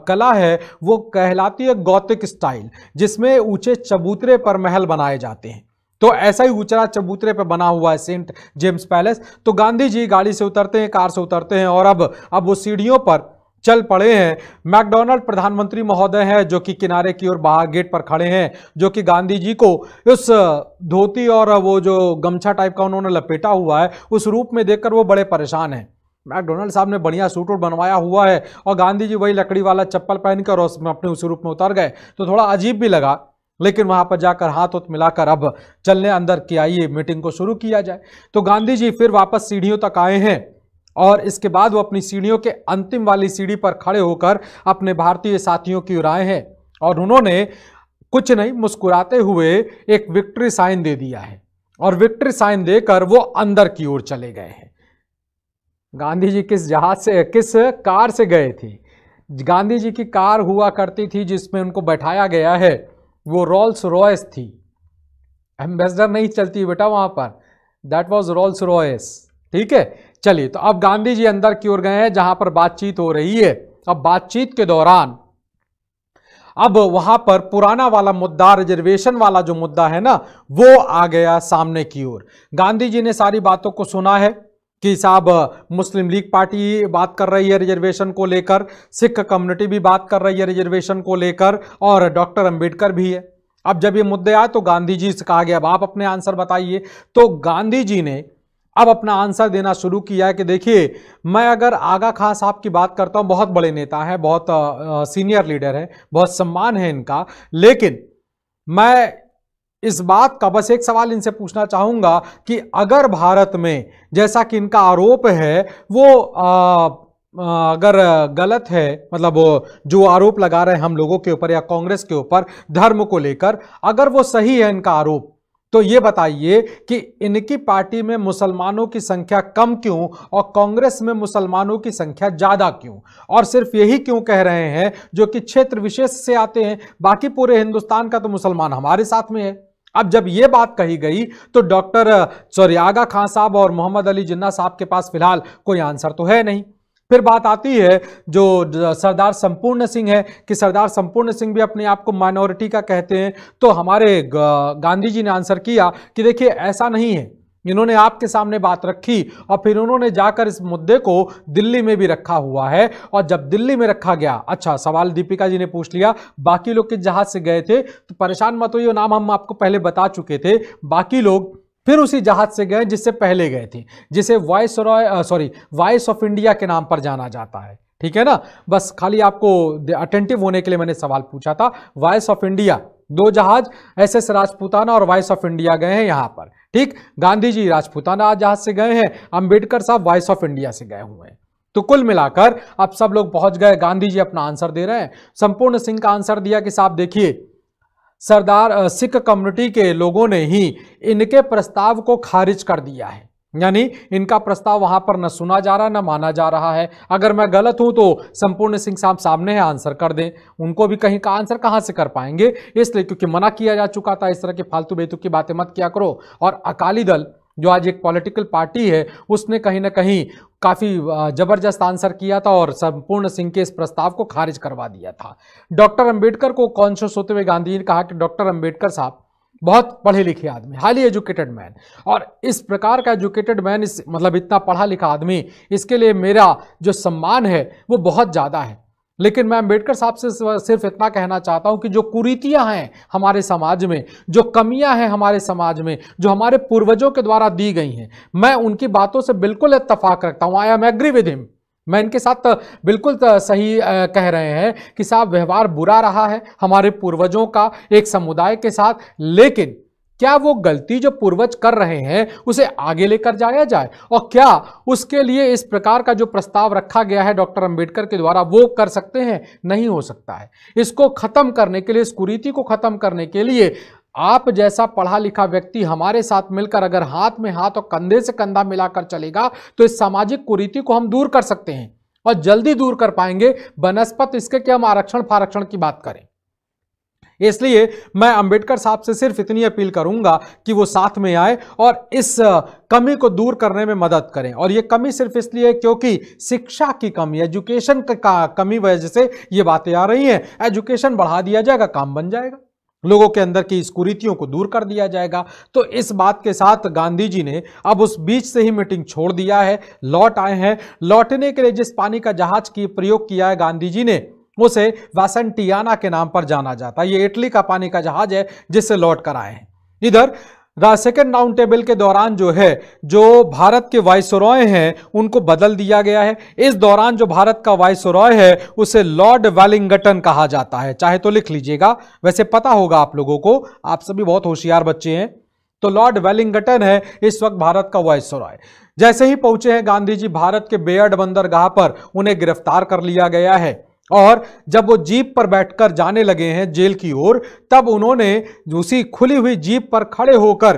कला है, वो कहलाती है गॉथिक स्टाइल, जिसमें ऊंचे चबूतरे पर महल बनाए जाते हैं। तो ऐसा ही ऊंचा चबूतरे पे बना हुआ है सेंट जेम्स पैलेस। तो गांधी जी गाड़ी से उतरते हैं, कार से उतरते हैं और अब वो सीढ़ियों पर चल पड़े हैं। मैकडोनाल्ड प्रधानमंत्री महोदय हैं जो कि किनारे की ओर बाहर गेट पर खड़े हैं, जो कि गांधी जी को उस धोती और वो जो गमछा टाइप का उन्होंने लपेटा हुआ है, उस रूप में देखकर वो बड़े परेशान हैं। मैकडोनाल्ड साहब ने बढ़िया सूट वूट बनवाया हुआ है और गांधी जी वही लकड़ी वाला चप्पल पहनकर और अपने उस रूप में उतर गए, तो थोड़ा अजीब भी लगा। लेकिन वहां पर जाकर हाथ उत मिलाकर अब चलने अंदर की आइए मीटिंग को शुरू किया जाए। तो गांधी जी फिर वापस सीढ़ियों तक आए हैं और इसके बाद वो अपनी सीढ़ियों के अंतिम वाली सीढ़ी पर खड़े होकर अपने भारतीय साथियों की ओर आए हैं और उन्होंने कुछ नहीं, मुस्कुराते हुए एक विक्ट्री साइन दे दिया है और विक्ट्री साइन देकर वो अंदर की ओर चले गए हैं। गांधी जी किस कार से गए थे? गांधी जी की कार हुआ करती थी जिसमें उनको बैठाया गया है, वो रोल्स रॉयस थी। एम्बेसडर नहीं चलती बेटा वहां पर, दैट वाज रोल्स रॉयस। ठीक है, चलिए, तो अब गांधी जी अंदर की ओर गए हैं जहां पर बातचीत हो रही है। अब बातचीत के दौरान अब वहां पर पुराना वाला मुद्दा, रिजर्वेशन वाला जो मुद्दा है ना, वो आ गया सामने की ओर। गांधी जी ने सारी बातों को सुना है कि साहब मुस्लिम लीग पार्टी बात कर रही है रिजर्वेशन को लेकर, सिख कम्युनिटी भी बात कर रही है रिजर्वेशन को लेकर, और डॉक्टर अंबेडकर भी है। अब जब ये मुद्दे आए तो गांधी जी से कहा गया अब आप अपने आंसर बताइए। तो गांधी जी ने अब अपना आंसर देना शुरू किया है कि देखिए, मैं अगर आगा खां साहब की बात करता हूं, बहुत बड़े नेता हैं, बहुत सीनियर लीडर हैं, बहुत सम्मान है इनका, लेकिन मैं इस बात का बस एक सवाल इनसे पूछना चाहूंगा कि अगर भारत में, जैसा कि इनका आरोप है, वो अगर गलत है, मतलब जो आरोप लगा रहे हैं हम लोगों के ऊपर या कांग्रेस के ऊपर धर्म को लेकर, अगर वो सही है इनका आरोप, तो ये बताइए कि इनकी पार्टी में मुसलमानों की संख्या कम क्यों और कांग्रेस में मुसलमानों की संख्या ज्यादा क्यों? और सिर्फ यही क्यों कह रहे हैं जो कि क्षेत्र विशेष से आते हैं, बाकी पूरे हिंदुस्तान का तो मुसलमान हमारे साथ में है। अब जब ये बात कही गई तो आगा खां साहब और मोहम्मद अली जिन्ना साहब के पास फिलहाल कोई आंसर तो है नहीं। फिर बात आती है जो सरदार संपूर्ण सिंह है कि सरदार संपूर्ण सिंह भी अपने आप को माइनॉरिटी का कहते हैं। तो हमारे गांधी जी ने आंसर किया कि देखिए ऐसा नहीं है, इन्होंने आपके सामने बात रखी और फिर उन्होंने जाकर इस मुद्दे को दिल्ली में भी रखा हुआ है। और जब दिल्ली में रखा गया, अच्छा सवाल दीपिका जी ने पूछ लिया बाकी लोग किस जहाज से गए थे, तो परेशान मत होइए, नाम हम आपको पहले बता चुके थे। बाकी लोग फिर उसी जहाज से गए जिससे पहले गए थे, जिसे वॉइस ऑफ इंडिया के नाम पर जाना जाता है। ठीक है ना, बस खाली आपको अटेंटिव होने के लिए मैंने सवाल पूछा था। वॉइस ऑफ इंडिया, दो जहाज SS राजपूताना और वॉइस ऑफ इंडिया गए हैं यहां पर। ठीक, गांधी जी राजपूताना जहाज से गए हैं, अंबेडकर साहब वॉइस ऑफ इंडिया से गए हुए हैं। तो कुल मिलाकर अब सब लोग पहुंच गए। गांधी जी अपना आंसर दे रहे हैं। संपूर्ण सिंह का आंसर दिया कि साहब देखिए, सरदार सिख कम्युनिटी के लोगों ने ही इनके प्रस्ताव को खारिज कर दिया है, यानी इनका प्रस्ताव वहां पर न सुना जा रहा न माना जा रहा है। अगर मैं गलत हूं तो संपूर्ण सिंह साहब सामने है, आंसर कर दें। उनको भी कहीं का आंसर कहां से कर पाएंगे, इसलिए क्योंकि मना किया जा चुका था, इस तरह की फालतू बेतुकी की बातें मत किया करो। और अकाली दल जो आज एक पॉलिटिकल पार्टी है, उसने कहीं ना कहीं काफी जबरदस्त आंसर किया था और संपूर्ण सिंह के इस प्रस्ताव को खारिज करवा दिया था। डॉक्टर अंबेडकर को कॉन्शियस होते हुए गांधी जी ने कहा कि डॉक्टर अंबेडकर साहब बहुत पढ़े लिखे आदमी, हाईली एजुकेटेड मैन, और इस प्रकार का एजुकेटेड मैन, इस मतलब इतना पढ़ा लिखा आदमी, इसके लिए मेरा जो सम्मान है वो बहुत ज्यादा है। लेकिन मैं अंबेडकर साहब से सिर्फ इतना कहना चाहता हूं कि जो कुरीतियां हैं हमारे समाज में, जो कमियां हैं हमारे समाज में, जो हमारे पूर्वजों के द्वारा दी गई हैं, मैं उनकी बातों से बिल्कुल इत्तेफाक रखता हूं। I am agree with him. मैं इनके साथ बिल्कुल सही कह रहे हैं कि साहब व्यवहार बुरा रहा है हमारे पूर्वजों का एक समुदाय के साथ, लेकिन क्या वो गलती जो पूर्वज कर रहे हैं उसे आगे लेकर जाया जाए, और क्या उसके लिए इस प्रकार का जो प्रस्ताव रखा गया है डॉक्टर अंबेडकर के द्वारा वो कर सकते हैं? नहीं हो सकता है। इसको खत्म करने के लिए, इस कुरीति को खत्म करने के लिए आप जैसा पढ़ा लिखा व्यक्ति हमारे साथ मिलकर अगर हाथ में हाथ और कंधे से कंधा मिलाकर चलेगा तो इस सामाजिक कुरीति को हम दूर कर सकते हैं, और जल्दी दूर कर पाएंगे बनस्पत इसके कि हम आरक्षण फारक्षण की बात करें। इसलिए मैं अंबेडकर साहब से सिर्फ इतनी अपील करूंगा कि वो साथ में आए और इस कमी को दूर करने में मदद करें। और ये कमी सिर्फ इसलिए क्योंकि शिक्षा की कमी, एजुकेशन का कमी वजह से ये बातें आ रही हैं। एजुकेशन बढ़ा दिया जाएगा, काम बन जाएगा, लोगों के अंदर की इस कुरीतियों को दूर कर दिया जाएगा। तो इस बात के साथ गांधी जी ने अब उस बीच से ही मीटिंग छोड़ दिया है, लौट आए हैं। लौटने के लिए जिस पानी का जहाज की प्रयोग किया है गांधी जी ने, उसे वासंटियाना के नाम पर जाना जाता है। ये इटली का पानी का जहाज है जिससे लौट कर आए हैं। इधर सेकेंड राउंड टेबल के दौरान जो है, जो भारत के वाइसरॉय हैं उनको बदल दिया गया है। इस दौरान जो भारत का वाइसरॉय है उसे लॉर्ड वेलिंगटन कहा जाता है, चाहे तो लिख लीजिएगा, वैसे पता होगा आप लोगों को, आप सभी बहुत होशियार बच्चे हैं। तो लॉर्ड वेलिंगटन है इस वक्त भारत का वाइसरॉय। जैसे ही पहुंचे हैं गांधी जी भारत के बेयड बंदरगाह पर, उन्हें गिरफ्तार कर लिया गया है और जब वो जीप पर बैठकर जाने लगे हैं जेल की ओर, तब उन्होंने उसी खुली हुई जीप पर खड़े होकर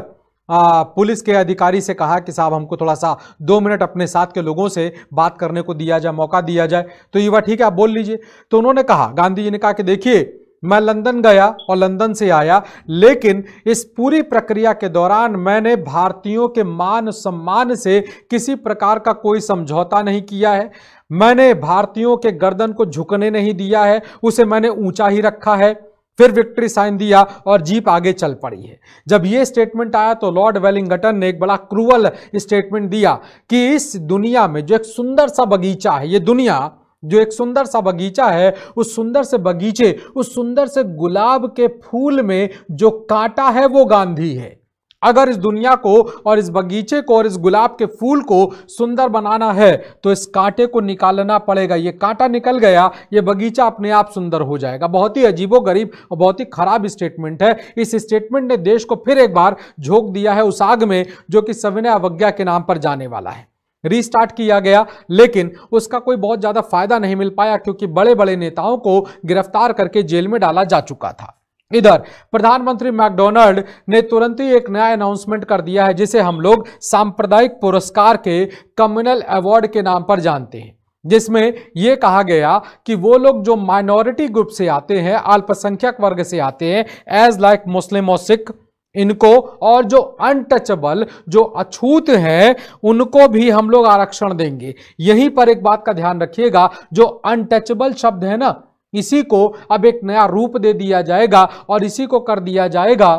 पुलिस के अधिकारी से कहा कि साहब हमको थोड़ा सा 2 मिनट अपने साथ के लोगों से बात करने को दिया जाए, मौका दिया जाए। तो ये बात ठीक है, आप बोल लीजिए। तो उन्होंने कहा, गांधी जी ने कहा कि देखिए मैं लंदन गया और लंदन से आया, लेकिन इस पूरी प्रक्रिया के दौरान मैंने भारतीयों के मान सम्मान से किसी प्रकार का कोई समझौता नहीं किया है। मैंने भारतीयों के गर्दन को झुकने नहीं दिया है, उसे मैंने ऊंचा ही रखा है। फिर विक्ट्री साइन दिया और जीप आगे चल पड़ी है। जब यह स्टेटमेंट आया तो लॉर्ड वेलिंगटन ने एक बड़ा क्रूअल स्टेटमेंट दिया कि इस दुनिया में जो एक सुंदर सा बगीचा है, ये दुनिया जो एक सुंदर सा बगीचा है, उस सुंदर से बगीचे, उस सुंदर से गुलाब के फूल में जो कांटा है वो गांधी है। अगर इस दुनिया को और इस बगीचे को और इस गुलाब के फूल को सुंदर बनाना है तो इस कांटे को निकालना पड़ेगा। ये कांटा निकल गया, ये बगीचा अपने आप सुंदर हो जाएगा। बहुत ही अजीबोगरीब और बहुत ही खराब स्टेटमेंट है। इस स्टेटमेंट ने देश को फिर एक बार झोंक दिया है उस आग में जो कि सविनय अवज्ञा के नाम पर जाने वाला है। रीस्टार्ट किया गया, लेकिन उसका कोई बहुत ज्यादा फायदा नहीं मिल पाया क्योंकि बड़े बड़े नेताओं को गिरफ्तार करके जेल में डाला जा चुका था। इधर प्रधानमंत्री मैकडोनाल्ड ने तुरंत ही एक नया अनाउंसमेंट कर दिया है जिसे हम लोग सांप्रदायिक पुरस्कार के कम्युनल अवार्ड के नाम पर जानते हैं, जिसमें यह कहा गया कि वो लोग जो माइनॉरिटी ग्रुप से आते हैं, अल्पसंख्यक वर्ग से आते हैं, एज लाइक मुस्लिम और सिख, इनको, और जो अनटचेबल, जो अछूत हैं, उनको भी हम लोग आरक्षण देंगे। यहीं पर एक बात का ध्यान रखिएगा, जो अनटचेबल शब्द है ना, इसी को अब एक नया रूप दे दिया जाएगा और इसी को कर दिया जाएगा,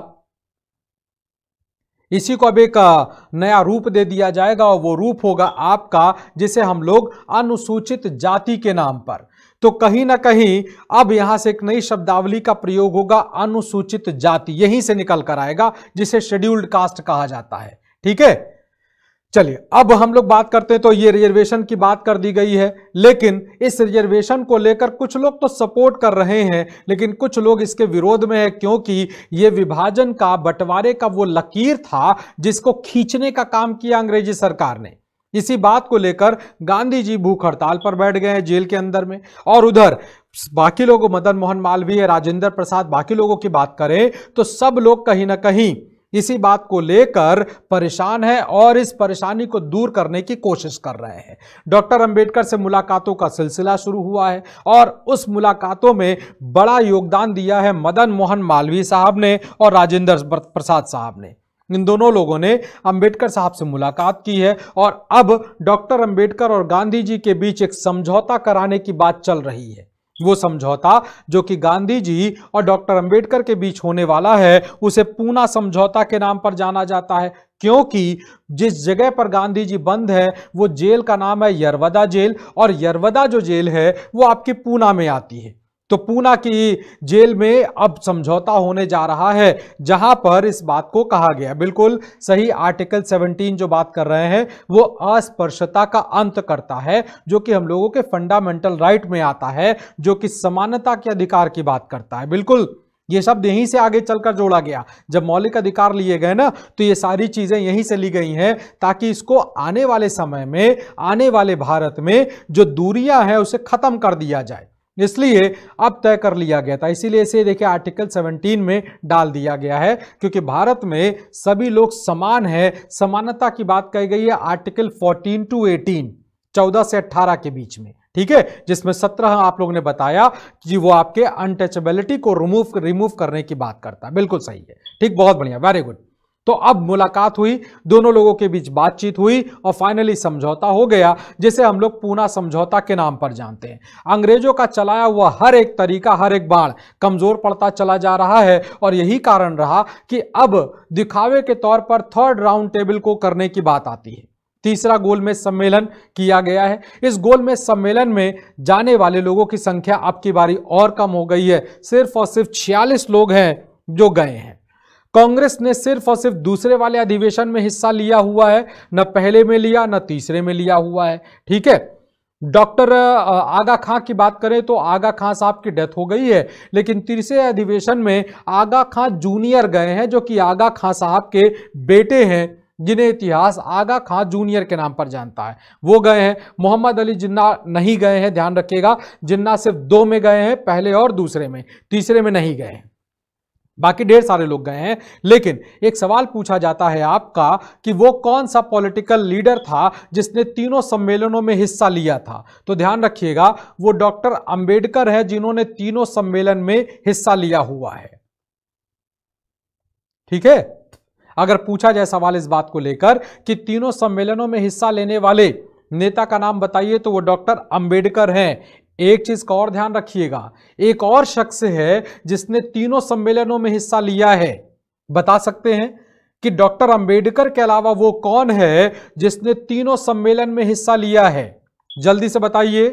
इसी को अब एक नया रूप दे दिया जाएगा और वो रूप होगा आपका जिसे हम लोग अनुसूचित जाति के नाम पर। तो कहीं ना कहीं अब यहां से एक नई शब्दावली का प्रयोग होगा, अनुसूचित जाति, यहीं से निकल कर आएगा जिसे शेड्यूल्ड कास्ट कहा जाता है। ठीक है, चलिए अब हम लोग बात करते हैं। तो ये रिजर्वेशन की बात कर दी गई है, लेकिन इस रिजर्वेशन को लेकर कुछ लोग तो सपोर्ट कर रहे हैं, लेकिन कुछ लोग इसके विरोध में है, क्योंकि ये विभाजन का, बंटवारे का वो लकीर था जिसको खींचने का काम किया अंग्रेजी सरकार ने। इसी बात को लेकर गांधी जी भूख हड़ताल पर बैठ गए हैं जेल के अंदर में। और उधर बाकी लोगों, मदन मोहन मालवीय, राजेंद्र प्रसाद, बाकी लोगों की बात करें तो सब लोग कहीं ना कहीं इसी बात को लेकर परेशान है और इस परेशानी को दूर करने की कोशिश कर रहे हैं। डॉक्टर अंबेडकर से मुलाकातों का सिलसिला शुरू हुआ है और उस मुलाकातों में बड़ा योगदान दिया है मदन मोहन मालवीय साहब ने और राजेंद्र प्रसाद साहब ने। इन दोनों लोगों ने अंबेडकर साहब से मुलाकात की है और अब डॉक्टर अंबेडकर और गांधी जी के बीच एक समझौता कराने की बात चल रही है। वो समझौता जो कि गांधी जी और डॉक्टर अंबेडकर के बीच होने वाला है, उसे पूना समझौता के नाम पर जाना जाता है, क्योंकि जिस जगह पर गांधी जी बंद है वो जेल का नाम है यरवदा जेल, और यरवदा जो जेल है वो आपकी पूना में आती है। तो पूना की जेल में अब समझौता होने जा रहा है, जहां पर इस बात को कहा गया, बिल्कुल सही, आर्टिकल 17 जो बात कर रहे हैं वो अस्पृश्यता का अंत करता है, जो कि हम लोगों के फंडामेंटल राइट में आता है, जो कि समानता के अधिकार की बात करता है। बिल्कुल ये शब्द यहीं से आगे चलकर जोड़ा गया। जब मौलिक अधिकार लिए गए ना, तो ये सारी चीजें यहीं से ली गई हैं, ताकि इसको आने वाले समय में, आने वाले भारत में जो दूरियां हैं उसे खत्म कर दिया जाए, इसलिए अब तय कर लिया गया था। इसीलिए इसे देखिए आर्टिकल 17 में डाल दिया गया है, क्योंकि भारत में सभी लोग समान हैं। समानता की बात कही गई है आर्टिकल 14 to 18, 14 से 18 के बीच में, ठीक है, जिसमें 17 आप लोगों ने बताया कि वो आपके अनटचेबिलिटी को रिमूव करने की बात करता है। बिल्कुल सही है, ठीक, बहुत बढ़िया, वेरी गुड। तो अब मुलाकात हुई, दोनों लोगों के बीच बातचीत हुई और फाइनली समझौता हो गया, जिसे हम लोग पूना समझौता के नाम पर जानते हैं। अंग्रेजों का चलाया हुआ हर एक तरीका, हर एक बाण कमजोर पड़ता चला जा रहा है और यही कारण रहा कि अब दिखावे के तौर पर थर्ड राउंड टेबल को करने की बात आती है। तीसरा गोलमेज सम्मेलन किया गया है। इस गोलमेज सम्मेलन में जाने वाले लोगों की संख्या अब की बारी और कम हो गई है, सिर्फ और सिर्फ 46 लोग हैं जो गए हैं। कांग्रेस ने सिर्फ और सिर्फ दूसरे वाले अधिवेशन में हिस्सा लिया हुआ है, न पहले में लिया न तीसरे में लिया हुआ है, ठीक है। डॉक्टर आगा खां की बात करें तो आगा खां साहब की डेथ हो गई है, लेकिन तीसरे अधिवेशन में आगा खां जूनियर गए हैं, जो कि आगा खां साहब के बेटे हैं, जिन्हें इतिहास आगा खां जूनियर के नाम पर जानता है, वो गए हैं। मोहम्मद अली जिन्ना नहीं गए हैं, ध्यान रखिएगा। जिन्ना सिर्फ 2 में गए हैं, पहले और दूसरे में, तीसरे में नहीं गए हैं। बाकी ढेर सारे लोग गए हैं। लेकिन एक सवाल पूछा जाता है आपका कि वो कौन सा पॉलिटिकल लीडर था जिसने तीनों सम्मेलनों में हिस्सा लिया था। तो ध्यान रखिएगा, वो डॉक्टर अंबेडकर है जिन्होंने तीनों सम्मेलन में हिस्सा लिया हुआ है। ठीक है, अगर पूछा जाए सवाल इस बात को लेकर कि तीनों सम्मेलनों में हिस्सा लेने वाले नेता का नाम बताइए, तो वो डॉक्टर अंबेडकर हैं। एक चीज का और ध्यान रखिएगा, एक और शख्स है जिसने तीनों सम्मेलनों में हिस्सा लिया है। बता सकते हैं कि डॉक्टर अंबेडकर के अलावा वो कौन है जिसने तीनों सम्मेलन में हिस्सा लिया है? जल्दी से बताइए,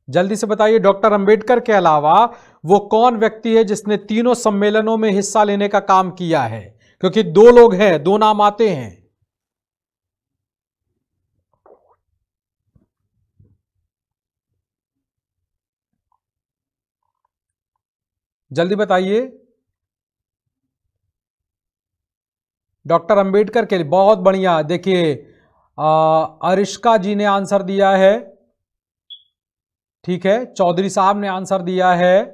जल्दी से बताइए। डॉक्टर अंबेडकर के अलावा वो कौन व्यक्ति है जिसने तीनों सम्मेलनों में हिस्सा लेने का काम किया है? क्योंकि 2 लोग हैं, 2 नाम आते हैं। जल्दी बताइए। डॉक्टर अंबेडकर के लिए बहुत बढ़िया। देखिए, अरिश्का जी ने आंसर दिया है, ठीक है। चौधरी साहब ने आंसर दिया है,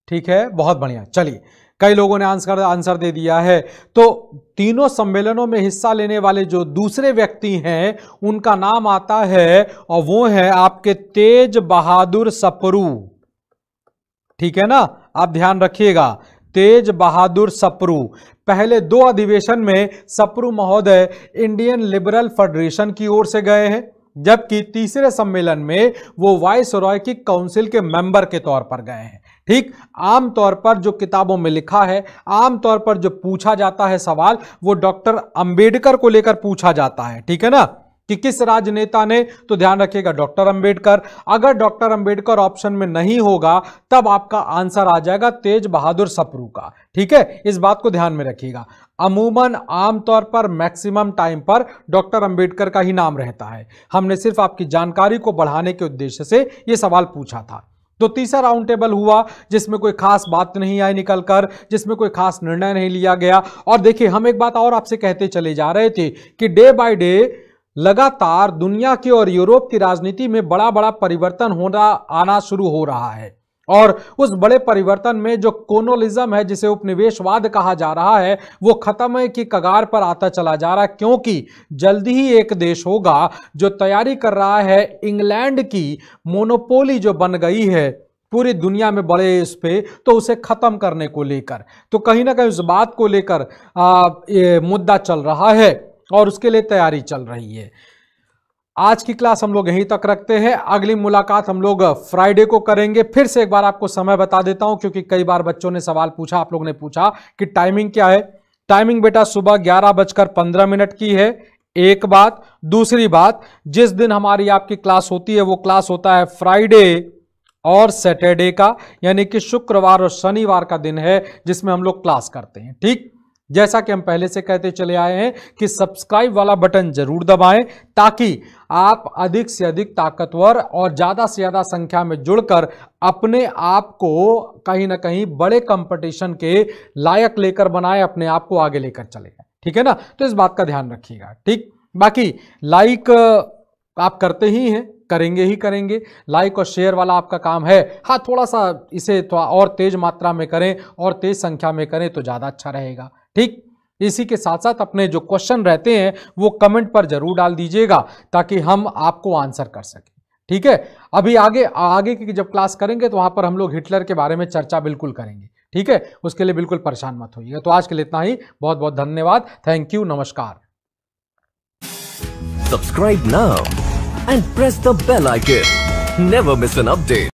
ठीक है, बहुत बढ़िया। चलिए, कई लोगों ने आंसर दे दिया है। तो तीनों सम्मेलनों में हिस्सा लेने वाले जो दूसरे व्यक्ति हैं उनका नाम आता है, और वो है आपके तेज बहादुर सप्रू। ठीक है ना, आप ध्यान रखिएगा, तेज बहादुर सप्रू। पहले 2 अधिवेशन में सप्रू महोदय इंडियन लिबरल फेडरेशन की ओर से गए हैं, जबकि तीसरे सम्मेलन में वो वाइसरॉय की काउंसिल के मेंबर के तौर पर गए हैं। ठीक, आमतौर पर जो किताबों में लिखा है, आमतौर पर जो पूछा जाता है सवाल, वो डॉक्टर अंबेडकर को लेकर पूछा जाता है। ठीक है ना, कि किस राजनेता ने, तो ध्यान रखिएगा डॉक्टर अंबेडकर। अगर डॉक्टर अंबेडकर ऑप्शन में नहीं होगा तब आपका आंसर आ जाएगा तेज बहादुर सप्रू का। ठीक है, इस बात को ध्यान में रखिएगा। अमूमन आमतौर पर मैक्सिमम टाइम पर डॉक्टर अंबेडकर का ही नाम रहता है। हमने सिर्फ आपकी जानकारी को बढ़ाने के उद्देश्य से यह सवाल पूछा था। तो तीसरा राउंड टेबल हुआ जिसमें कोई खास बात नहीं आई निकलकर, जिसमें कोई खास निर्णय नहीं लिया गया। और देखिए, हम एक बात और आपसे कहते चले जा रहे थे कि डे बाय डे लगातार दुनिया की और यूरोप की राजनीति में बड़ा बड़ा परिवर्तन आना शुरू हो रहा है, और उस बड़े परिवर्तन में जो कोलोनिज्म है, जिसे उपनिवेशवाद कहा जा रहा है, वो खत्म की कगार पर आता चला जा रहा है। क्योंकि जल्दी ही एक देश होगा जो तैयारी कर रहा है इंग्लैंड की मोनोपोली जो बन गई है पूरी दुनिया में बड़े इस पे, तो उसे खत्म करने को लेकर, तो कहीं ना कहीं उस बात को लेकर ये मुद्दा चल रहा है और उसके लिए तैयारी चल रही है। आज की क्लास हम लोग यहीं तक रखते हैं। अगली मुलाकात हम लोग फ्राइडे को करेंगे। फिर से एक बार आपको समय बता देता हूं, क्योंकि कई बार बच्चों ने सवाल पूछा, आप लोगों ने पूछा कि टाइमिंग क्या है। टाइमिंग बेटा सुबह 11:15 की है, एक बात। दूसरी बात, जिस दिन हमारी आपकी क्लास होती है वो क्लास होता है फ्राइडे और सैटरडे का, यानी कि शुक्रवार और शनिवार का दिन है जिसमें हम लोग क्लास करते हैं। ठीक, जैसा कि हम पहले से कहते चले आए हैं कि सब्सक्राइब वाला बटन जरूर दबाएं, ताकि आप अधिक से अधिक ताकतवर और ज्यादा से ज्यादा संख्या में जुड़कर अपने आप को कहीं ना कहीं बड़े कंपटीशन के लायक लेकर बनाएं, अपने आप को आगे लेकर चले। ठीक है ना, तो इस बात का ध्यान रखिएगा। ठीक, बाकी लाइक आप करते ही हैं, करेंगे ही करेंगे, लाइक और शेयर वाला आपका काम है। हाँ, थोड़ा सा इसे थोड़ा और तेज मात्रा में करें और तेज संख्या में करें तो ज़्यादा अच्छा रहेगा। ठीक, इसी के साथ साथ अपने जो क्वेश्चन रहते हैं वो कमेंट पर जरूर डाल दीजिएगा, ताकि हम आपको आंसर कर सकें। ठीक है, अभी आगे की जब क्लास करेंगे तो वहां पर हम लोग हिटलर के बारे में चर्चा बिल्कुल करेंगे। ठीक है, उसके लिए बिल्कुल परेशान मत होइएगा। तो आज के लिए इतना ही, बहुत बहुत धन्यवाद, थैंक यू, नमस्कार। Subscribe now and press the bell icon. Never miss an update.